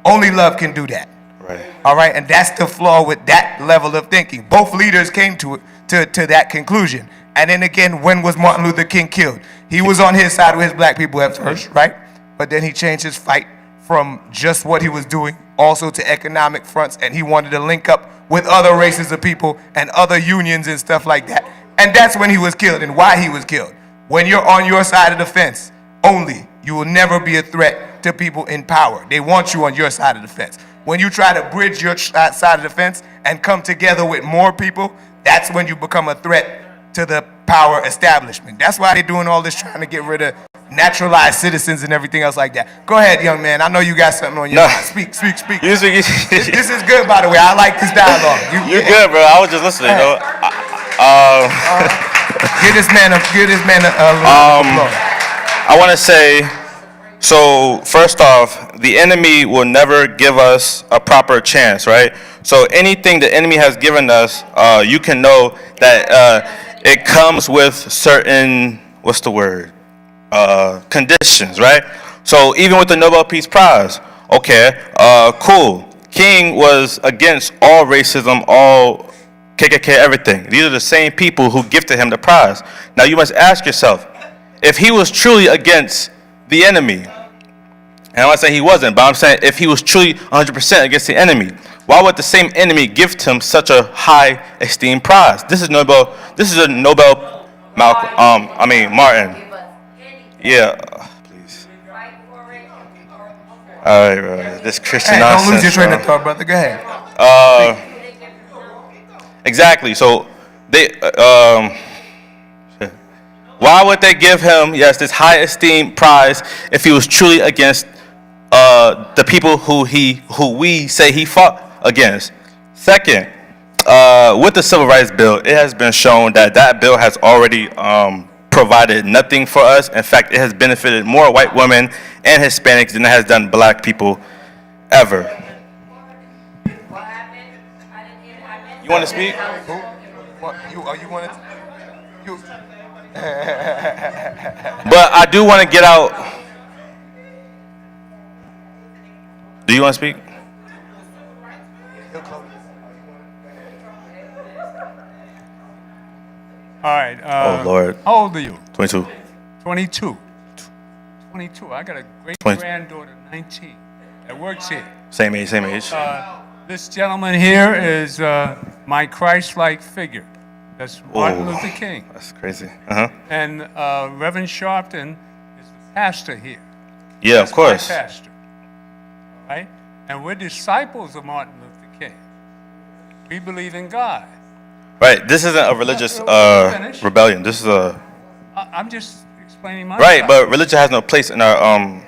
Only love can do that. Right. All right, and that's the flaw with that level of thinking. Both leaders came to that conclusion. And then again, when was Martin Luther King killed? He was on his side with his black people at first, right? But then he changed his fight from just what he was doing also to economic fronts, and he wanted to link up with other races of people and other unions and stuff like that. And that's when he was killed and why he was killed. When you're on your side of the fence only, you will never be a threat to people in power. They want you on your side of the fence. When you try to bridge your side of the fence and come together with more people, that's when you become a threat to the power establishment. That's why they're doing all this, trying to get rid of naturalized citizens and everything else like that. Go ahead, young man. I know you got something on your mind. Speak. This is good, by the way. I like this dialogue. You're good, bro. I was just listening. You know. Give this man a little applause. I want to say, so first off, the enemy will never give us a proper chance, right? So anything the enemy has given us, you can know that it comes with certain, conditions, right? So even with the Nobel Peace Prize, okay, cool. King was against all racism, all KKK, everything. These are the same people who gifted him the prize. Now you must ask yourself, if he was truly against the enemy, and I'm not saying he wasn't, but I'm saying if he was truly 100% against the enemy, why would the same enemy gift him such a high esteemed prize? This is a Nobel Martin. Yeah, please. All right, bro. This Christian nonsense. Don't lose your train of thought, brother. Go ahead. Exactly. So they, why would they give him, this high esteemed prize if he was truly against the people who we say he fought against? Second, with the Civil Rights Bill, it has been shown that bill has already provided nothing for us. In fact, it has benefited more white women and Hispanics than it has done black people ever. You want to speak? But I do want to get out. Do you want to speak? All right. Oh, Lord. How old are you? 22. 22. 22. I got a great-granddaughter, 19, that works here. Same age. This gentleman here is my Christ-like figure. That's Martin Luther King. That's crazy. And Reverend Sharpton is the pastor here. Yeah, of course. My pastor. All right? And we're disciples of Martin Luther King. We believe in God. Right. This isn't a religious Finish. rebellion. This is a I'm just explaining my right, side. but religion has no place in our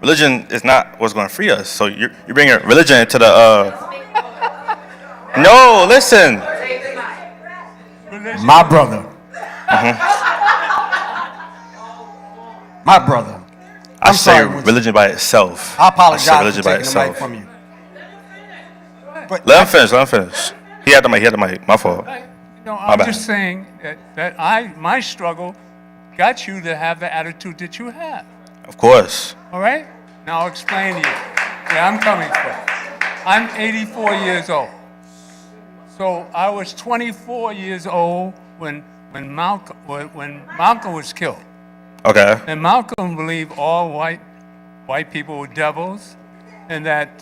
religion is not what's going to free us. So you're bringing religion into the No, listen. My brother. My brother. I I'm say sorry, Winston. religion by itself. I apologize say for religion by taking the mic itself. from you. But Let him finish. Let him finish. He had the mic. My fault. No, My I'm bad. just saying that my struggle got you to have the attitude that you have. Of course. All right? Now I'll explain to you where I'm coming from. I'm 84 years old. So I was 24 years old when Malcolm was killed. Okay. And Malcolm believed all white people were devils, and that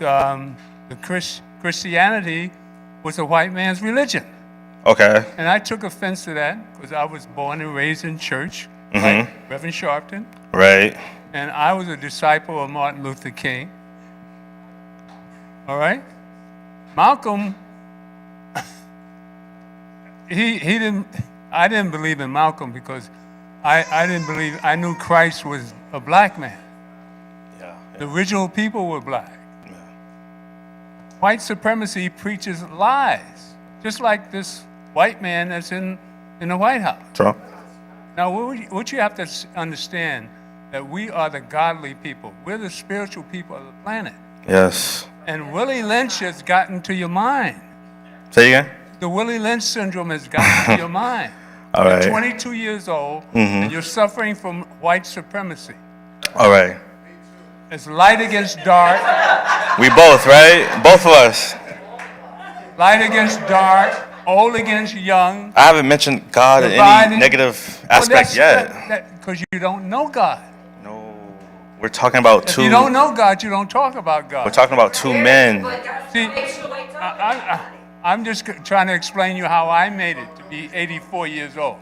Christianity was a white man's religion. Okay. And I took offense to that because I was born and raised in church, like Reverend Sharpton, Right. and I was a disciple of Martin Luther King. All right? Malcolm, I didn't believe in Malcolm because I knew Christ was a black man. Yeah. The original people were black. White supremacy preaches lies, just like this white man that's in the White House. Trump. Now, what you have to understand, that we are the godly people. We're the spiritual people of the planet. Yes. And Willie Lynch has gotten to your mind. Say again. The Willie Lynch syndrome has gotten to your mind. All right. You're 22 years old, and you're suffering from white supremacy. All right. It's light against dark, We both, right? Both of us. light against dark, old against young. I haven't mentioned God in Divided. any negative aspect yet. Because you don't know God. No. We're talking about If two. you don't know God, you don't talk about God. We're talking about two men. See, I'm just trying to explain you how I made it to be 84 years old.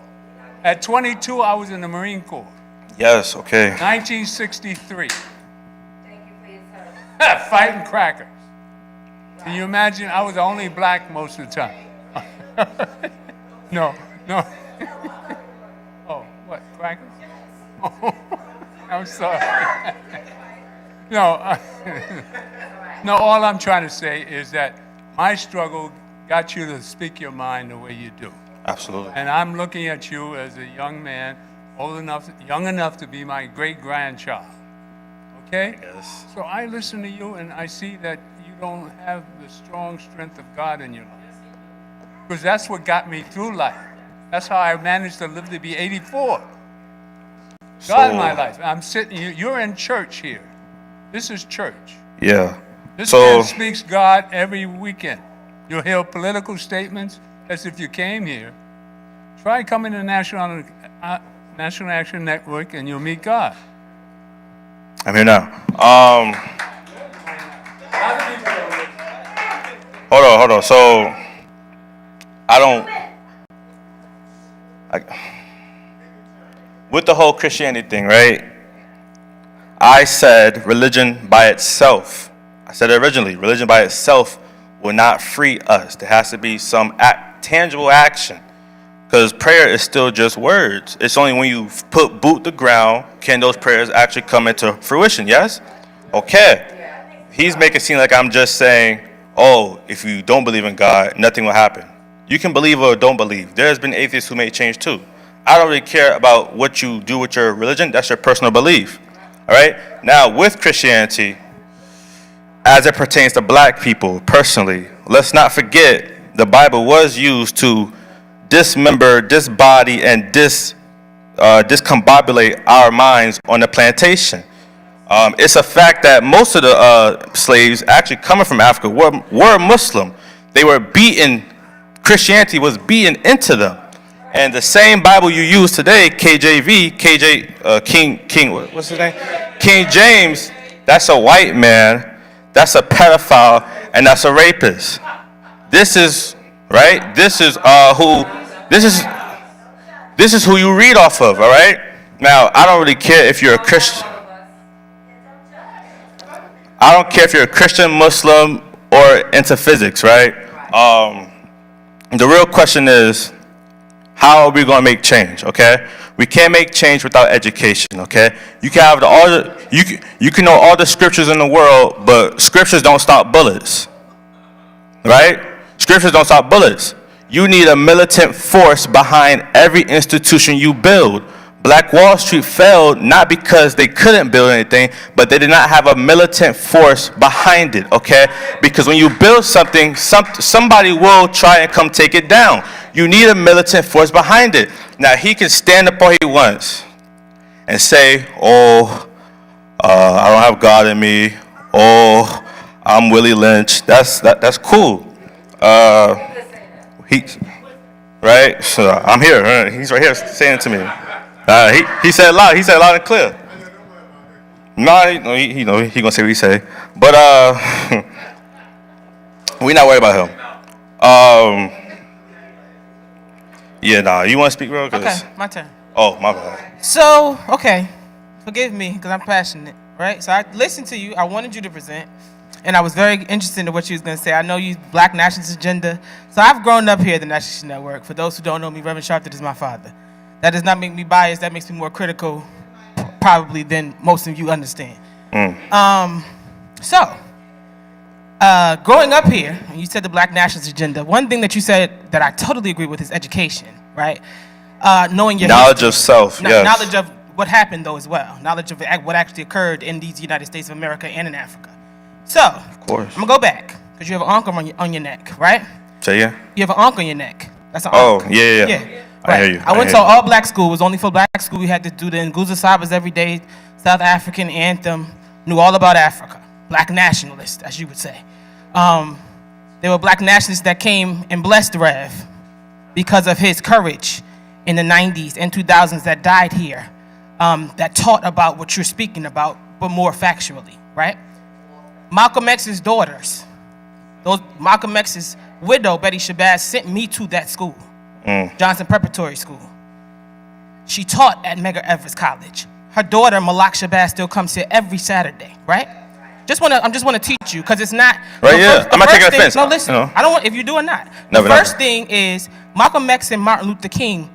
At 22, I was in the Marine Corps. Yes. Okay. 1963. Fighting crackers. Can you imagine? I was only black most of the time. No. Oh, what, crackers? I'm sorry. No, no, all I'm trying to say is that my struggle got you to speak your mind the way you do. Absolutely. And I'm looking at you as a young man, young enough to be my great-grandchild. Okay? Yes. So I listen to you and I see that you don't have the strong strength of God in your life. Because that's what got me through life. That's how I managed to live to be 84. God in my life. I'm sitting, you're in church here. This is church. Yeah. This So- man speaks God every weekend. You'll hear political statements as if you came here. Try coming to National Action Network and you'll meet God. I'm here now. Hold on. So with the whole Christianity thing, right? I said religion by itself. I said it originally. Religion by itself will not free us. There has to be some tangible action. Because prayer is still just words. It's only when you put boot the ground can those prayers actually come into fruition, yes? Okay. He's making it seem like I'm just saying, oh, if you don't believe in God, nothing will happen. You can believe or don't believe. There's been atheists who made change too. I don't really care about what you do with your religion. That's your personal belief. All right? Now, with Christianity, as it pertains to black people personally, let's not forget the Bible was used to dismember, disbody, and discombobulate our minds on the plantation. It's a fact that most of the slaves actually coming from Africa were Muslim. They were beaten. Christianity was beaten into them. And the same Bible you use today, KJV, what's his name? King James, that's a white man, that's a pedophile, and that's a rapist. This is, right? This is who you read off of, all right? Now, I don't really care if you're a Christian. I don't care if you're a Christian, Muslim, or into physics, right? the real question is, how are we going to make change, okay? We can't make change without education, okay? You can have you can know all the scriptures in the world, but scriptures don't stop bullets, right? Scriptures don't stop bullets. You need a militant force behind every institution you build. Black Wall Street failed not because they couldn't build anything, but they did not have a militant force behind it, okay? Because when you build something, somebody will try and come take it down. You need a militant force behind it. Now, he can stand up all he wants and say, I don't have God in me. I'm Willie Lynch. That's cool. Right? So I'm here. Right? He's right here saying it to me. He said it loud. He said it loud and clear. No, he gonna say what he say. But we not worried about him. Yeah, nah. You want to speak, bro? Okay, my turn. Oh, my bad. So, okay, forgive me because I'm passionate, right? So I listened to you. I wanted you to present, and I was very interested in what you was going to say. I know you Black Nationalist Agenda. So I've grown up here at the Nationalist Network. For those who don't know me, Reverend Sharpton is my father. That does not make me biased. That makes me more critical, probably, than most of you understand. Growing up here, and you said the Black Nationalist Agenda, one thing that you said that I totally agree with is education, right? Knowing your knowledge history. of self, yes. Knowledge of what happened, though, as well. Knowledge of what actually occurred in these United States of America and in Africa. So, of course. I'm going to go back, because you have an ankh on your neck, right? Say yeah? You have an ankh on your neck. That's an ankh. ankh. Yeah. Right. I hear you. I went to all black school. It was only for black school. We had to do the Nguzo Sabas every day, South African anthem, knew all about Africa. Black nationalists, as you would say. There were black nationalists that came and blessed Rev because of his courage in the 90s and 2000s that died here, that taught about what you're speaking about, but more factually, right? Malcolm X's daughters, Malcolm X's widow, Betty Shabazz, sent me to that school. Johnson Preparatory School. She taught at Medgar Evers College. Her daughter, Malak Shabazz, still comes here every Saturday, right? I just want to teach you, because it's not... Right, yeah. I'm not taking offense. No, listen. You know. I don't want, if you do or not. Never. The first thing is, Malcolm X and Martin Luther King,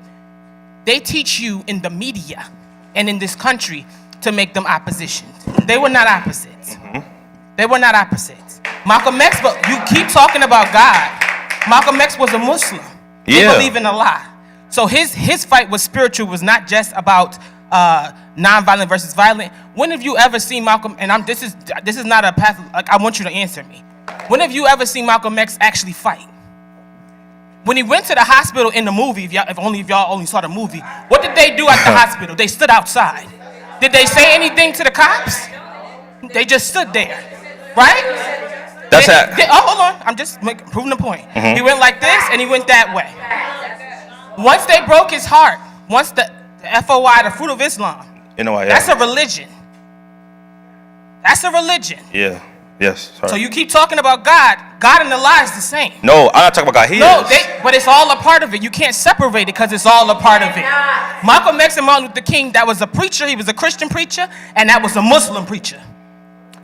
they teach you in the media and in this country to make them opposition. They were not opposites. They were not opposites. Malcolm X, but you keep talking about God. Malcolm X was a Muslim. He believed in Allah. So his fight was spiritual, was not just about nonviolent versus violent. When have you ever seen Malcolm, and this is not a path, like, I want you to answer me. When have you ever seen Malcolm X actually fight? When he went to the hospital in the movie, if y'all only saw the movie, what did they do at the hospital? They stood outside. Did they say anything to the cops? They just stood there, right? Hold on, I'm just proving the point. He went like this, and he went that way. Once they broke his heart, once the FOI, the Fruit of Islam, that's a religion. That's a religion. Yeah. Yes. Sorry. So you keep talking about God. God and Allah is the same. No, I'm not talking about God. But it's all a part of it. You can't separate it because it's all a part of it. Malcolm X and Martin Luther King, that was a preacher. He was a Christian preacher, and that was a Muslim preacher.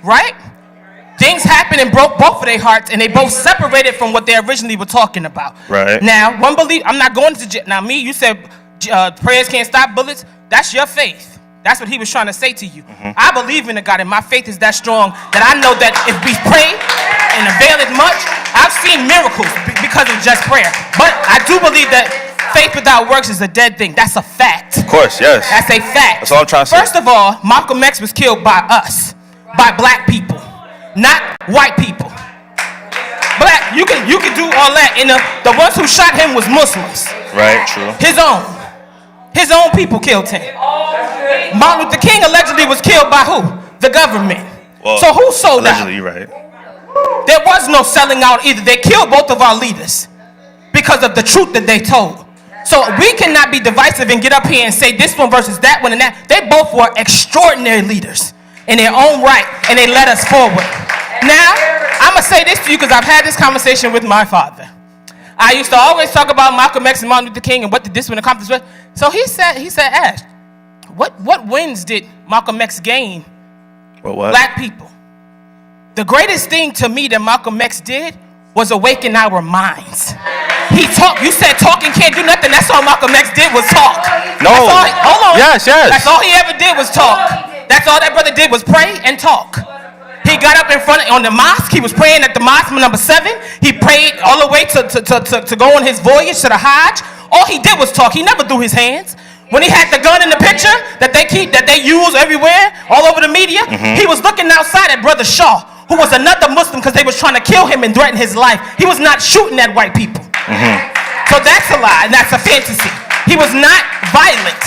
Right? Things happened and broke both of their hearts, and they both separated from what they originally were talking about. Right. Now, one belief, I'm not going to jail. Now, you said prayers can't stop bullets. That's your faith. That's what he was trying to say to you. I believe in a God, and my faith is that strong that I know that if we pray and avail it much, I've seen miracles because of just prayer. But I do believe that faith without works is a dead thing. That's a fact. Of course, yes. That's a fact. That's all I'm trying to say. First of all, Malcolm X was killed by us, by black people, not white people. Black, you can do all that. And the ones who shot him was Muslims. Right, true. His own people killed him. Martin Luther King allegedly was killed by who? The government. Well, so who sold out? Allegedly, right. There was no selling out either. They killed both of our leaders because of the truth that they told. So we cannot be divisive and get up here and say this one versus that one and that. They both were extraordinary leaders in their own right, and they led us forward. Now, I'm going to say this to you because I've had this conversation with my father. I used to always talk about Malcolm X and Martin Luther King and what did this one accomplish. So he said, Ash, what wins did Malcolm X gain? What? Black people. The greatest thing to me that Malcolm X did was awaken our minds. He talked. You said talking can't do nothing. That's all Malcolm X did was talk. No. That's all hold on. Yes, yes. That's all he ever did was talk. That's all that brother did was pray and talk. He got up in front on the mosque. He was praying at the mosque number 7. He prayed all the way to go on his voyage to the Hajj. All he did was talk. He never threw his hands. When he had the gun in the picture that they use everywhere, all over the media, he was looking outside at Brother Shaw, who was another Muslim, because they was trying to kill him and threaten his life. He was not shooting at white people. So that's a lie, and that's a fantasy. He was not violent.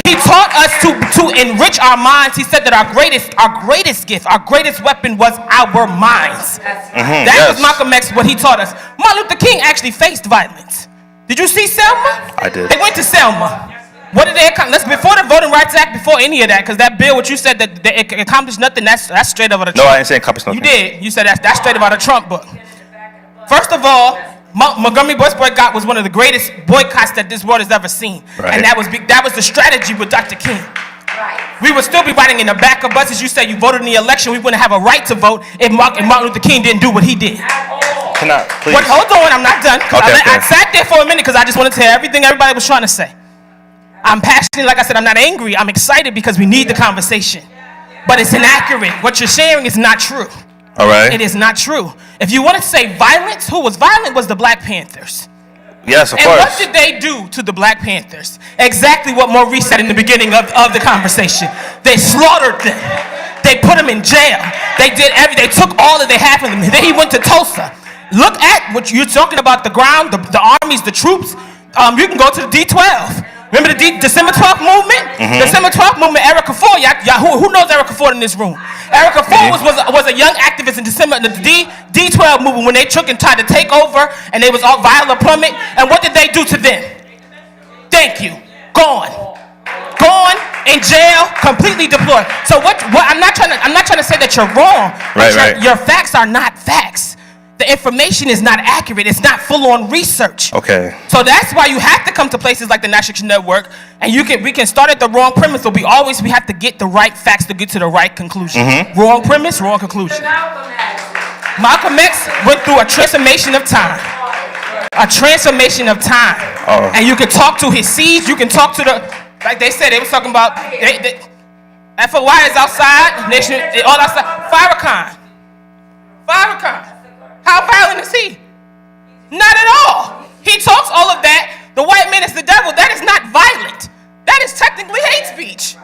He taught us to enrich our minds. He said that our greatest gift, our greatest weapon was our minds. That was Malcolm X, what he taught us. Martin Luther King actually faced violence. Did you see Selma? I did. They went to Selma. What did they accomplish? Before the Voting Rights Act, before any of that, because that bill, what you said that it accomplished nothing, that's straight out of Trump. No, I didn't say accomplish nothing. You did. You said that's straight out of Trump book. First of all, Montgomery Bus boycott was one of the greatest boycotts that this world has ever seen. Right. And that was the strategy with Dr. King. We would still be riding in the back of buses. You said you voted in the election. We wouldn't have a right to vote if Martin Luther King didn't do what he did. Can I, please? But hold on, I'm not done. Okay, I sat there for a minute because I just wanted to hear everything everybody was trying to say. I'm passionate, like I said, I'm not angry. I'm excited because we need the conversation. But it's inaccurate. What you're sharing is not true. All right. It is not true. If you want to say violence, who was violent was the Black Panthers. Yes, of and course. what did they do to the Black Panthers? Exactly what Maurice said in the beginning of the conversation. They slaughtered them. They put them in jail. They took all that they had from them. Then he went to Tulsa. Look at what you're talking about, the ground, the armies, the troops. You can go to the D12. Remember the December 12th movement? December 12th movement, Erica Ford. Who knows Erica Ford in this room? Erica Ford was a young activist in December, the D12 movement, when they took and tried to take over, and they was all violent plummet. And what did they do to them? Thank you. Gone. In jail, completely deployed. So what I'm not trying to say that you're wrong. Right. Your facts are not facts. The information is not accurate. It's not full-on research. Okay. So that's why you have to come to places like the National Network, and we can start at the wrong premise, but we have to get the right facts to get to the right conclusion. Wrong premise, wrong conclusion. Malcolm X went through a transformation of time. Oh. And you can talk to his seeds. You can talk to like they said, they was talking about, FOI is outside, all outside. Farrakhan. How violent is he? Not at all. He talks all of that. The white man is the devil. That is not violent. That is technically hate speech.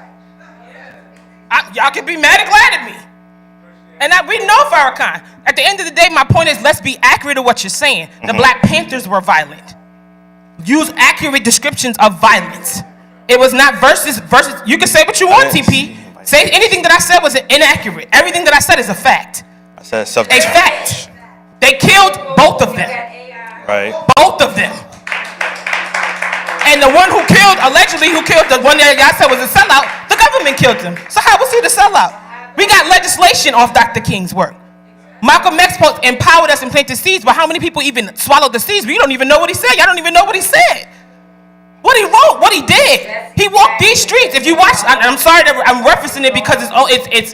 Y'all can be mad and glad at me. And we know Farrakhan. At the end of the day, my point is, let's be accurate of what you're saying. The Black Panthers were violent. Use accurate descriptions of violence. It was not versus. You can say what you want, TP. Say anything that I said was inaccurate. Everything that I said is a fact. I said something. A fact. They killed both of them. Right. Both of them. And the one allegedly who killed the one that y'all said was a sellout, the government killed him. So how was he the sellout? We got legislation off Dr. King's work. Malcolm X empowered us and planted seeds, but how many people even swallowed the seeds? We don't even know what he said. Y'all don't even know what he said. What he wrote, what he did. He walked these streets. If you watch, I'm sorry that I'm referencing it because it's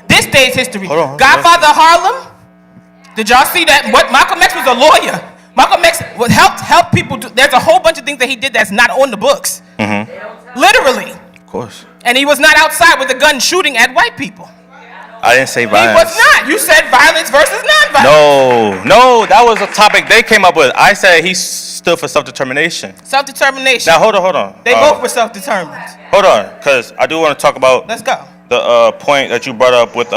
this day's history. Hold on. Godfather of Harlem. Did y'all see that? What Malcolm X was a lawyer. Malcolm X helped people do. There's a whole bunch of things that he did that's not on the books. Literally. Of course. And he was not outside with a gun shooting at white people. I didn't say He violence. was not. You said violence versus non-violence. No, that was a topic they came up with. I said he stood for self-determination. Self-determination. Now, hold on. They both were self-determined. Hold on, because I do want to talk about Let's go. the point that you brought up with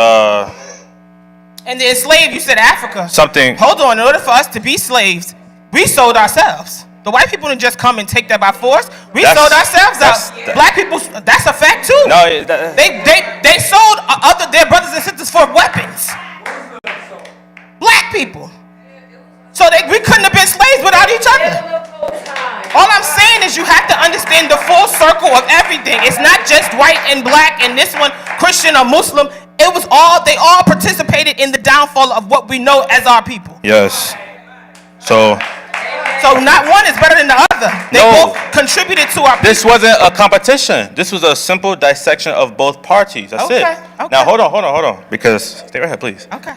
And the enslaved, you said Africa. something. Hold on. In order for us to be slaves, we sold ourselves. The white people didn't just come and take that by force. We sold ourselves out. Black people, that's a fact too. No, They sold their brothers and sisters for weapons. Black people. So we couldn't have been slaves without each other. All I'm saying is you have to understand the full circle of everything. It's not just white and black and this one Christian or Muslim. It was they all participated in the downfall of what we know as our people. Yes. So not one is better than the other. They both contributed to our people. this wasn't a competition. This was a simple dissection of both parties. That's it. Okay. Now hold on. Because stay right here, please. Okay.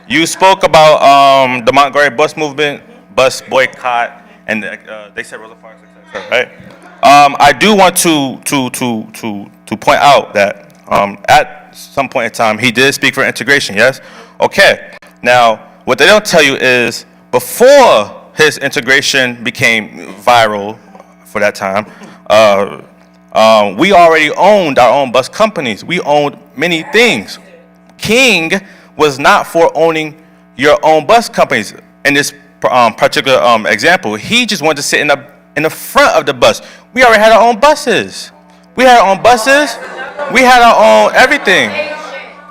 You spoke about the Montgomery bus movement bus boycott, and they said Rosa Parks, etc. Right? I do want to point out that at some point in time he did speak for integration. Yes. Okay. Now, what they don't tell you is before his integration became viral for that time, we already owned our own bus companies. We owned many things. King was not for owning your own bus companies. In this particular example, he just wanted to sit in the front of the bus. We already had our own buses. We had our own buses. We had our own everything.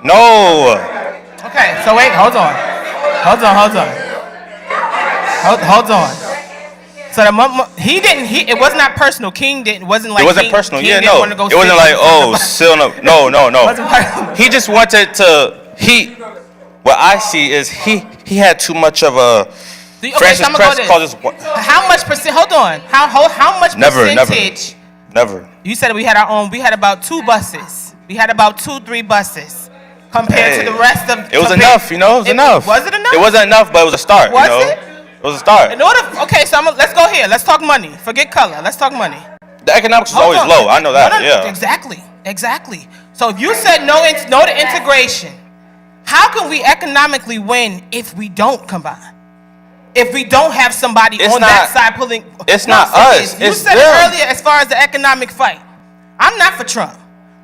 No. Okay, so wait, hold on. So it was not personal. King didn't, wasn't like. It wasn't King, personal. King Yeah, didn't no. want to go It wasn't sit like, in front of oh, the- still no. No. Wasn't personal. He just wanted to. What I see is he had too much of a. Okay, Francis so I'm Cress gonna called go this. this. How much percent? Hold on. How much percentage? Never. You said we had our own. We had about 2 buses. We had about 2-3 buses compared to the rest of. It was enough, you know. It was enough. Was it enough? It wasn't enough, but it was a start. Was you know? it? It was a start. In order, okay, so let's go here. Let's talk money. Forget color. Let's talk money. The economics was Hold always on. low. I know that. No, Yeah. Exactly. So if you said no to integration, how can we economically win if we don't combine? If we don't have somebody It's on not- that side pulling. it's No, not serious. us, You it's said them. it earlier as far as the economic fight. I'm not for Trump,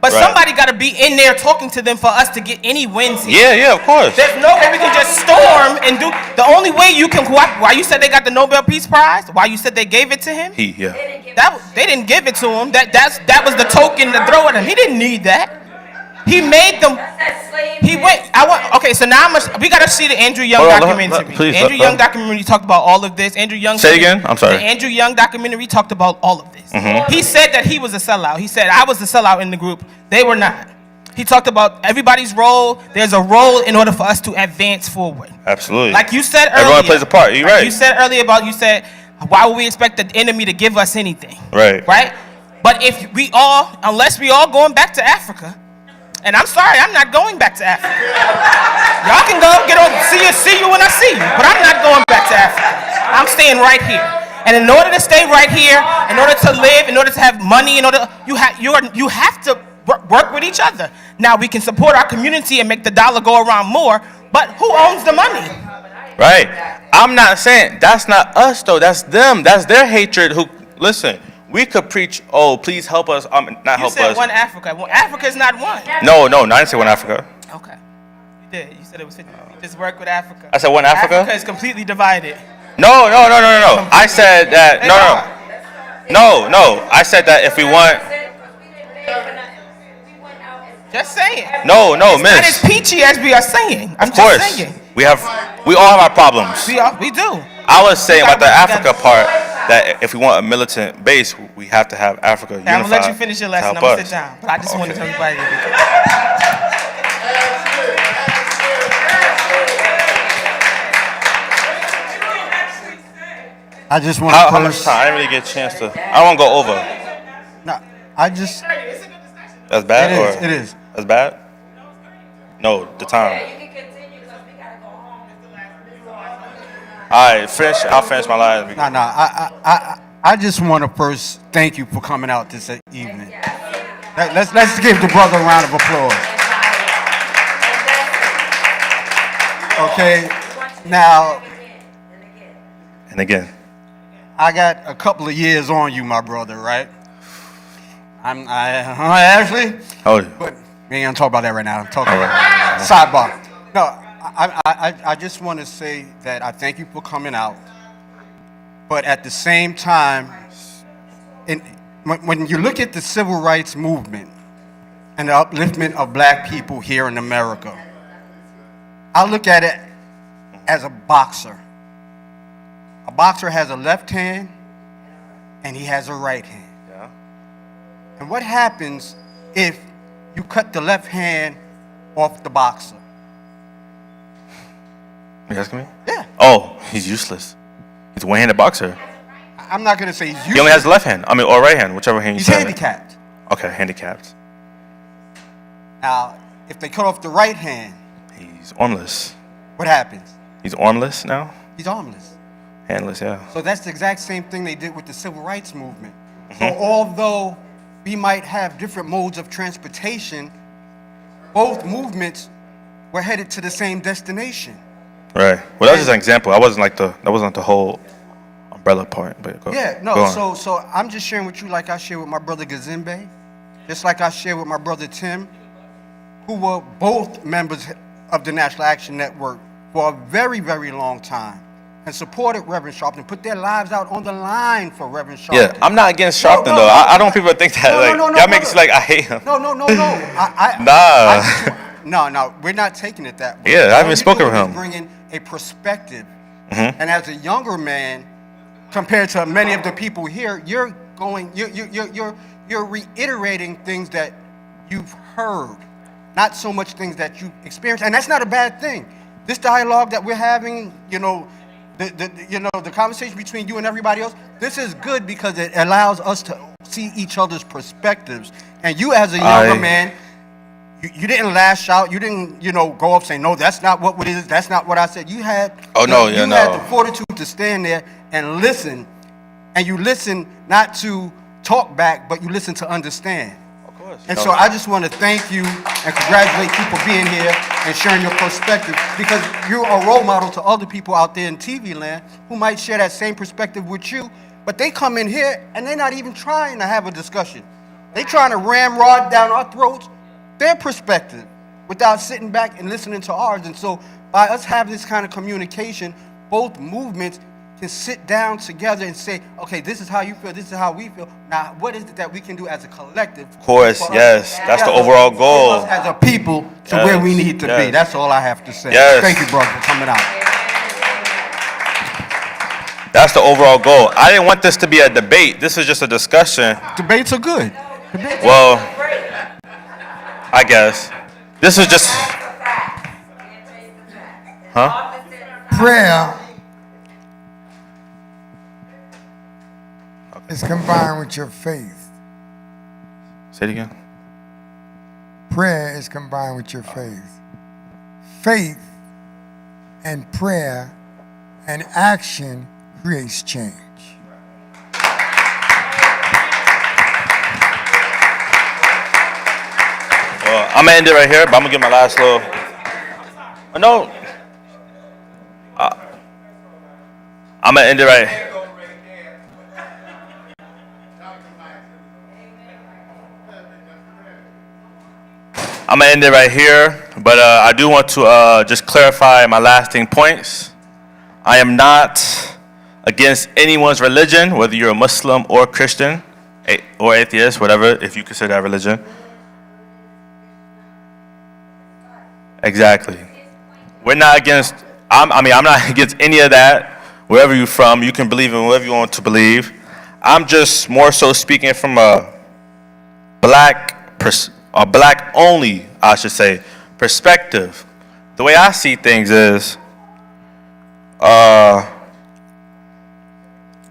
but Right. somebody got to be in there talking to them for us to get any wins here. Yeah, of course. There's no way we can just storm and do. The only way you can. Why you said they got the Nobel Peace Prize? Why you said they gave it to him? They They didn't give it to him. That was the token to throw at him. He didn't need that. He made them. He went. Okay, so now we gotta see the Andrew Young Hold on, documentary. please, Andrew Young documentary talked about all of this. Andrew Young. Say said- again? I'm sorry. The Andrew Young documentary talked about all of this. Mhm. He said that he was a sellout. He said I was a sellout in the group. They were not. He talked about everybody's role. There's a role in order for us to advance forward. Absolutely. Like you said earlier. Everyone plays a part. You're like right. You said earlier why would we expect the enemy to give us anything? Right. Right? But unless we all going back to Africa, and I'm sorry, I'm not going back to Africa. Y'all can go get on, see you when I see you, but I'm not going back to Africa. I'm staying right here. And in order to stay right here, in order to live, in order to have money, you have to work with each other. Now we can support our community and make the dollar go around more, but who owns the money? Right. I'm not saying that's not us though. That's them. That's their hatred. Listen. We could preach. Oh, please help us. Not You help said us. one Africa. Well, Africa is not one. No. I didn't say one Africa. Okay. You did. You said it was 50. Just work with Africa. I said one Africa? Africa is completely divided. No. I said that. No. I said that if we want. Just saying. No, It's miss. not as peachy as we are saying. I'm Of course. just saying. We all have our problems. We do. I was saying We about the gotta work Africa part that if we want a militant base, we have to have Africa unified. I'm gonna let you finish your lesson. to I'm help gonna us. sit down. But I just want to tell everybody that. I just want How to much time? I didn't really get a chance to. I won't go over. No, I just. That's bad. It is, or it is. That's bad. No, the time. All right, finish. I'll finish my line. No. I just want to first thank you for coming out this evening. Let's give the brother a round of applause. Okay, now And again. I got a couple of years on you, my brother, right? I actually. Oh. But we ain't gonna talk about that right now. I'm talking about sidebar. No, I just want to say that I thank you for coming out. But at the same time, when you look at the civil rights movement and the upliftment of black people here in America, I look at it as a boxer. A boxer has a left hand and he has a right hand. Yeah. And what happens if you cut the left hand off the boxer? You asking me? Yeah. Oh, he's useless. He's a one-handed boxer. I'm not going to say he's useless. He only has the left hand. Or right hand, whichever hand you He's say. handicapped. Okay, handicapped. Now, if they cut off the right hand, He's armless. what happens? He's armless now? He's armless. Handless, yeah. So that's the exact same thing they did with the civil rights movement. So although we might have different modes of transportation, both movements were headed to the same destination. Right. Well, that was just an example. That wasn't the whole umbrella part. But go on. So I'm just sharing with you like I shared with my brother Gazimbe, just like I shared with my brother Tim, who were both members of the National Action Network for a very, very long time and supported Reverend Sharpton, put their lives out on the line for Reverend Sharpton. Yeah, I'm not against Sharpton though. I don't want people to think that y'all make it seem like I hate him. No. No, we're not taking it that way. Yeah, I haven't All spoken you're with doing him. is bringing a perspective, and as a younger man, compared to many of the people here, you're reiterating things that you've heard, not so much things that you experienced, and that's not a bad thing. This dialogue that we're having, the conversation between you and everybody else, this is good because it allows us to see each other's perspectives. And you, as a younger man, you didn't lash out. You didn't, go up saying, "No, that's not what it is. That's not what I said." You had, had the fortitude to stand there and listen. And you listen not to talk back, but you listen to understand. Of course. And so I just want to thank you and congratulate you for being here and sharing your perspective, because you're a role model to other people out there in TV land who might share that same perspective with you, but they come in here and they're not even trying to have a discussion. They're trying to ramrod down our throats their perspective without sitting back and listening to ours. And so by us having this kind of communication, both movements can sit down together and say, okay, this is how you feel, this is how we feel. Now, what is it that we can do as a collective? Of course, yes. That's the overall goal. For us as a people to where we need to be. That's all I have to say. Yes. Thank you, brother, for coming out. That's the overall goal. I didn't want this to be a debate. This is just a discussion. Debates are good. Well, I guess. This is just... Huh? Prayer is combined with your faith. Say it again. Prayer is combined with your faith. Faith and prayer and action creates change. Well, I'm gonna end it right here, but I'm gonna get my last little. No. I'm gonna end it right. I'm gonna end it right here, but I do want to just clarify my lasting points. I am not against anyone's religion, whether you're a Muslim or Christian or atheist, whatever, if you consider that religion. Exactly. We're not against, I'm not against any of that. Wherever you're from, you can believe in whatever you want to believe. I'm just more so speaking from a black only, I should say, perspective. The way I see things is,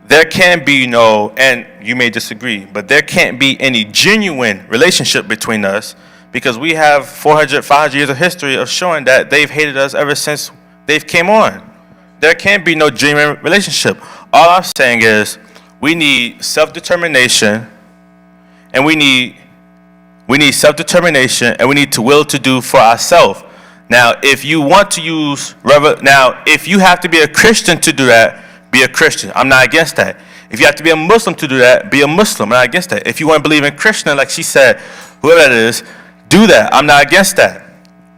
there can be no, and you may disagree, but there can't be any genuine relationship between us, because we have 400, 500 years of history of showing that they've hated us ever since they've came on. There can't be no genuine relationship. All I'm saying is we need self-determination, and we need self-determination, and we need to will to do for ourselves. Now, if you want to use, if you have to be a Christian to do that, be a Christian. I'm not against that. If you have to be a Muslim to do that, be a Muslim. I'm not against that. If you want to believe in Krishna, like she said, whoever that is, do that. I'm not against that.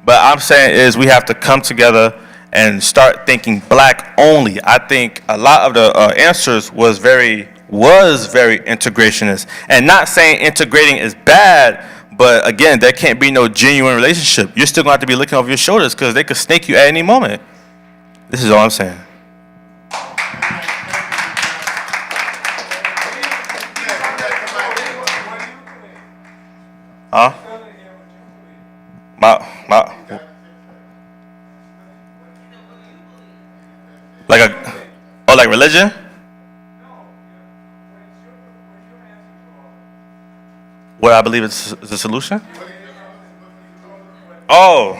But I'm saying is we have to come together and start thinking black only. I think a lot of the answers was very integrationist. And not saying integrating is bad, but again, there can't be no genuine relationship. You're still going to have to be looking over your shoulders because they could snake you at any moment. This is all I'm saying. Huh? Like religion? What I believe is the solution? Oh.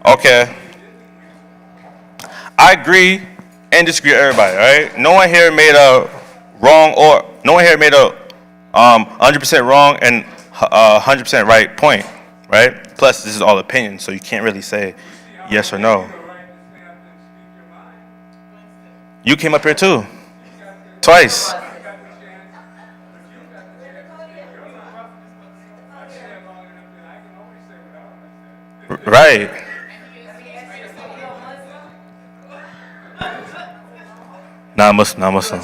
Okay. I agree and disagree with everybody, all right? No one here made a 100% wrong and 100% right point, right? Plus, this is all opinion, so you can't really say yes or no. You came up here too, twice. Right. Non-Muslim.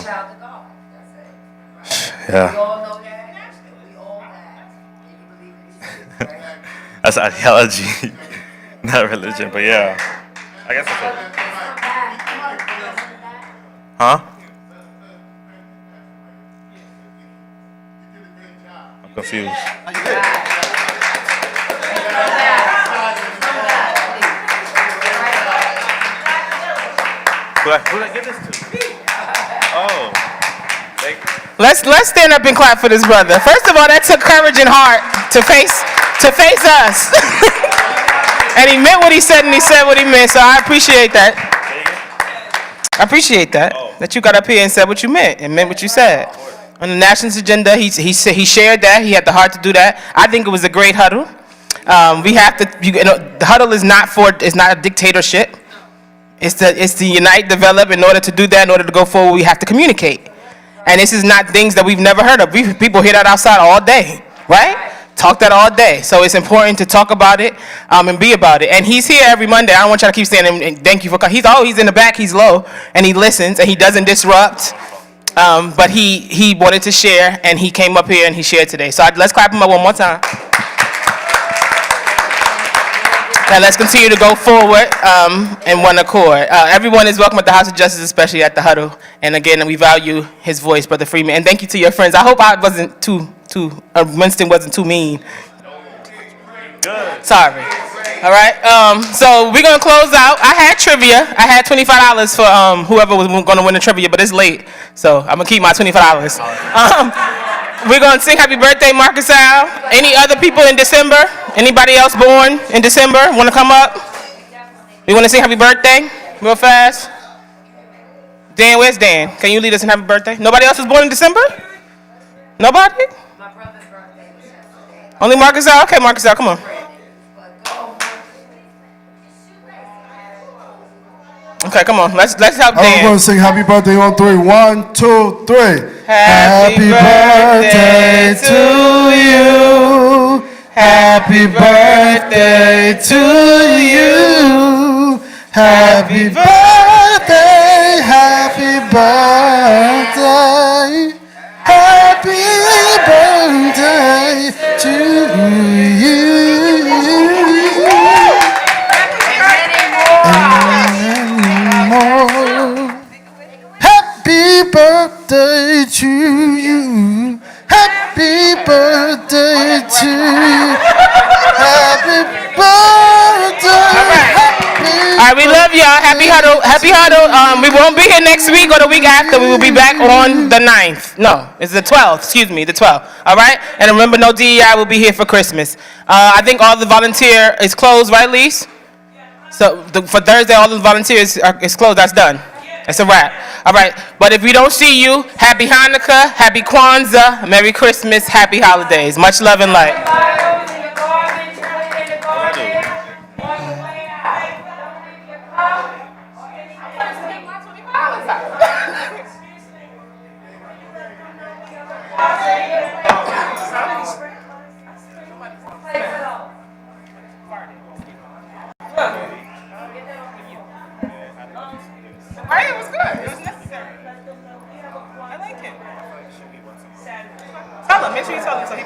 Yeah. That's ideology, not religion, but yeah. I guess that's it. Huh? I'm confused. Who did I give this to? Oh. Let's stand up and clap for this brother. First of all, that took courage and heart to face us. And he meant what he said and he said what he meant. So I appreciate that. That you got up here and said what you meant and meant what you said. On the nationalist agenda, he shared that. He had the heart to do that. I think it was a great huddle. We have to. The huddle is not a dictatorship. It's to unite, develop. In order to do that, in order to go forward, we have to communicate. And this is not things that we've never heard of. People hear that outside all day, right? Talk that all day. So it's important to talk about it and be about it. And he's here every Monday. I don't want y'all to keep saying, and thank you for coming. He's in the back, he's low, and he listens, and he doesn't disrupt. But he wanted to share, and he came up here and he shared today. So let's clap him up one more time. And let's continue to go forward in one accord. Everyone is welcome at the House of Justice, especially at the huddle. And again, we value his voice, Brother Freeman. And thank you to your friends. I hope I wasn't Winston wasn't too mean. Good. Sorry. All right. So we're gonna close out. I had trivia. I had $25 for whoever was gonna win the trivia, but it's late, so I'm gonna keep my $25. We're gonna sing Happy Birthday, Marcus Al. Any other people in December? Anybody else born in December? Want to come up? We want to sing Happy Birthday real fast. Dan, where's Dan? Can you lead us in Happy Birthday? Nobody else was born in December? Nobody? My brother's birthday was yesterday. Only Marcus Al? Okay, Marcus Al, come on. Okay, come on. Let's help Dan. I'm going to sing Happy Birthday on 3. 1, 2, 3. Happy birthday to you. Happy birthday to you. Happy birthday, happy birthday. Happy birthday to you. Happy birthday to you. Happy birthday to you. Happy birthday. All right, we love y'all. Happy huddle. Happy huddle. We won't be here next week or the week after. We will be back on the 9th. No, it's the 12th. Excuse me, the 12th. All right? And remember, no DEI will be here for Christmas. I think all the volunteer is closed, right, Lise? So for Thursday, all the volunteers is closed. That's done. That's a wrap. All right. But if we don't see you, happy Hanukkah, happy Kwanzaa, Merry Christmas, happy holidays. Much love and light. Right? It was good. It was necessary. I like it. Tell him. Make sure you tell him so he